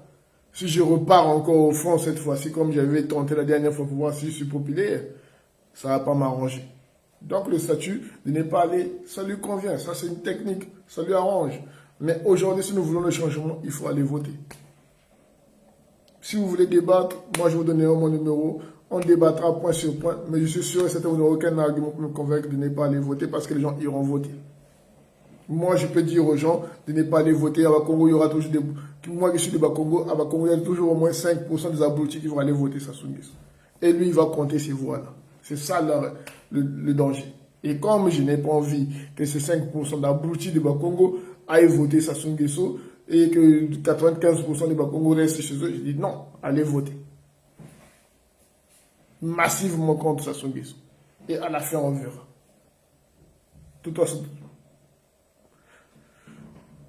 si je repars encore au front cette fois-ci, comme j'avais tenté la dernière fois pour voir si je suis populaire, ça ne va pas m'arranger. Donc le statut de ne pas aller, ça lui convient, ça c'est une technique, ça lui arrange. Mais aujourd'hui, si nous voulons le changement, il faut aller voter. Si vous voulez débattre, moi je vous donnerai mon numéro, on débattra point sur point, mais je suis sûr et certain que vous n'aurez aucun argument pour me convaincre de ne pas aller voter parce que les gens iront voter. Moi, je peux dire aux gens de ne pas aller voter. À Bakongo, il y aura toujours des... Moi, je suis de Bakongo. À Bakongo, il y a toujours au moins 5% des abrutis qui vont aller voter Sassou Nguesso. Et lui, il va compter ces voix-là. C'est ça le danger. Et comme je n'ai pas envie que ces 5% d'abrutis de Bakongo aillent voter Sassou Nguesso et que 95% des Bakongo restent chez eux, je dis non, allez voter. Massivement contre Sassou Nguesso. Et à la fin, on verra. De toute façon,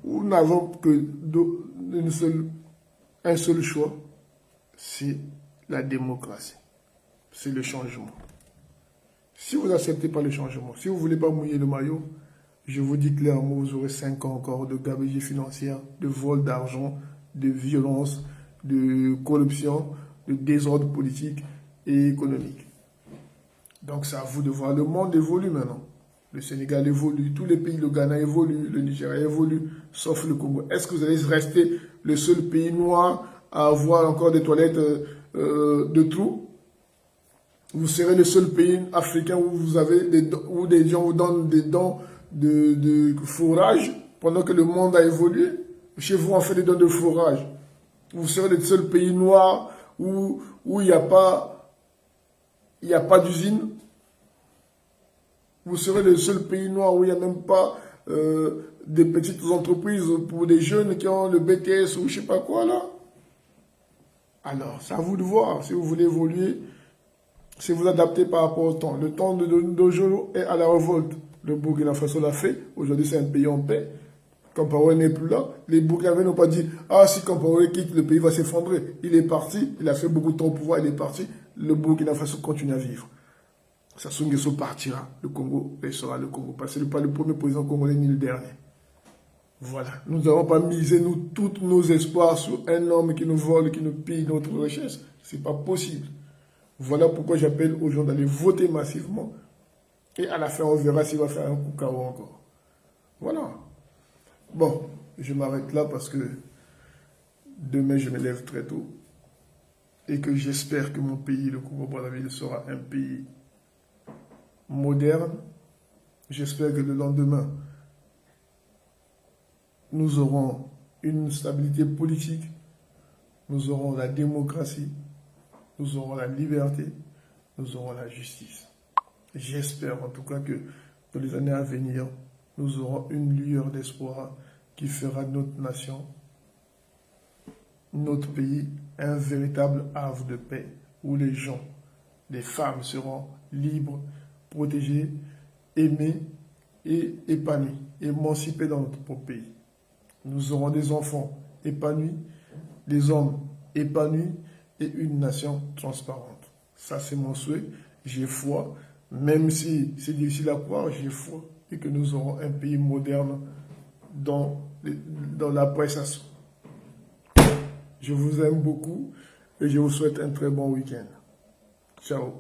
nous n'avons que un seul choix, c'est la démocratie. C'est le changement. Si vous n'acceptez pas le changement, si vous ne voulez pas mouiller le maillot, je vous dis clairement, vous aurez 5 ans encore de gabegie financière, de vol d'argent, de violence, de corruption, de désordre politique et économique. Donc c'est à vous de voir. Le monde évolue maintenant. Le Sénégal évolue, tous les pays, le Ghana évolue, le Nigeria évolue, sauf le Congo. Est-ce que vous allez rester le seul pays noir à avoir encore des toilettes de trous? Vous serez le seul pays africain où vous avez où des gens vous donnent des dons de fourrage pendant que le monde a évolué. Chez vous, on fait des dons de fourrage. Vous serez le seul pays noir où il n'y a pas d'usine. Vous serez le seul pays noir où il n'y a même pas des petites entreprises pour des jeunes qui ont le BTS ou je ne sais pas quoi là. Alors, c'est à vous de voir si vous voulez évoluer, si vous adaptez par rapport au temps. Le temps d'aujourd'hui est à la révolte. Le Burkina Faso l'a fait. Aujourd'hui, c'est un pays en paix. Compaoré n'est plus là. Les Burkinabés n'ont pas dit « Ah, si Compaoré quitte, le pays va s'effondrer ». Il est parti, il a fait beaucoup de temps au pouvoir, il est parti. Le Burkina Faso continue à vivre. Sassou Nguesso partira, le Congo restera le Congo. Parce que ce n'est pas le premier président congolais ni le dernier. Voilà. Nous n'avons pas misé tous nos espoirs sur un homme qui nous vole, qui nous pille notre richesse. Ce n'est pas possible. Voilà pourquoi j'appelle aux gens d'aller voter massivement. Et à la fin, on verra s'il va faire un coup KO encore. Voilà. Bon, je m'arrête là parce que demain, je me lève très tôt. Et que j'espère que mon pays, le Congo-Brazzaville, sera un pays moderne. J'espère que le lendemain, nous aurons une stabilité politique, nous aurons la démocratie, nous aurons la liberté, nous aurons la justice. J'espère en tout cas que dans les années à venir, nous aurons une lueur d'espoir qui fera de notre nation, notre pays, un véritable havre de paix où les gens, les femmes seront libres, protégées, aimées et épanouies, émancipées dans notre propre pays. Nous aurons des enfants épanouis, des hommes épanouis et une nation transparente. Ça, c'est mon souhait. J'ai foi, même si c'est difficile à croire, j'ai foi et que nous aurons un pays moderne dans l'appréciation. Je vous aime beaucoup et je vous souhaite un très bon week-end. Ciao.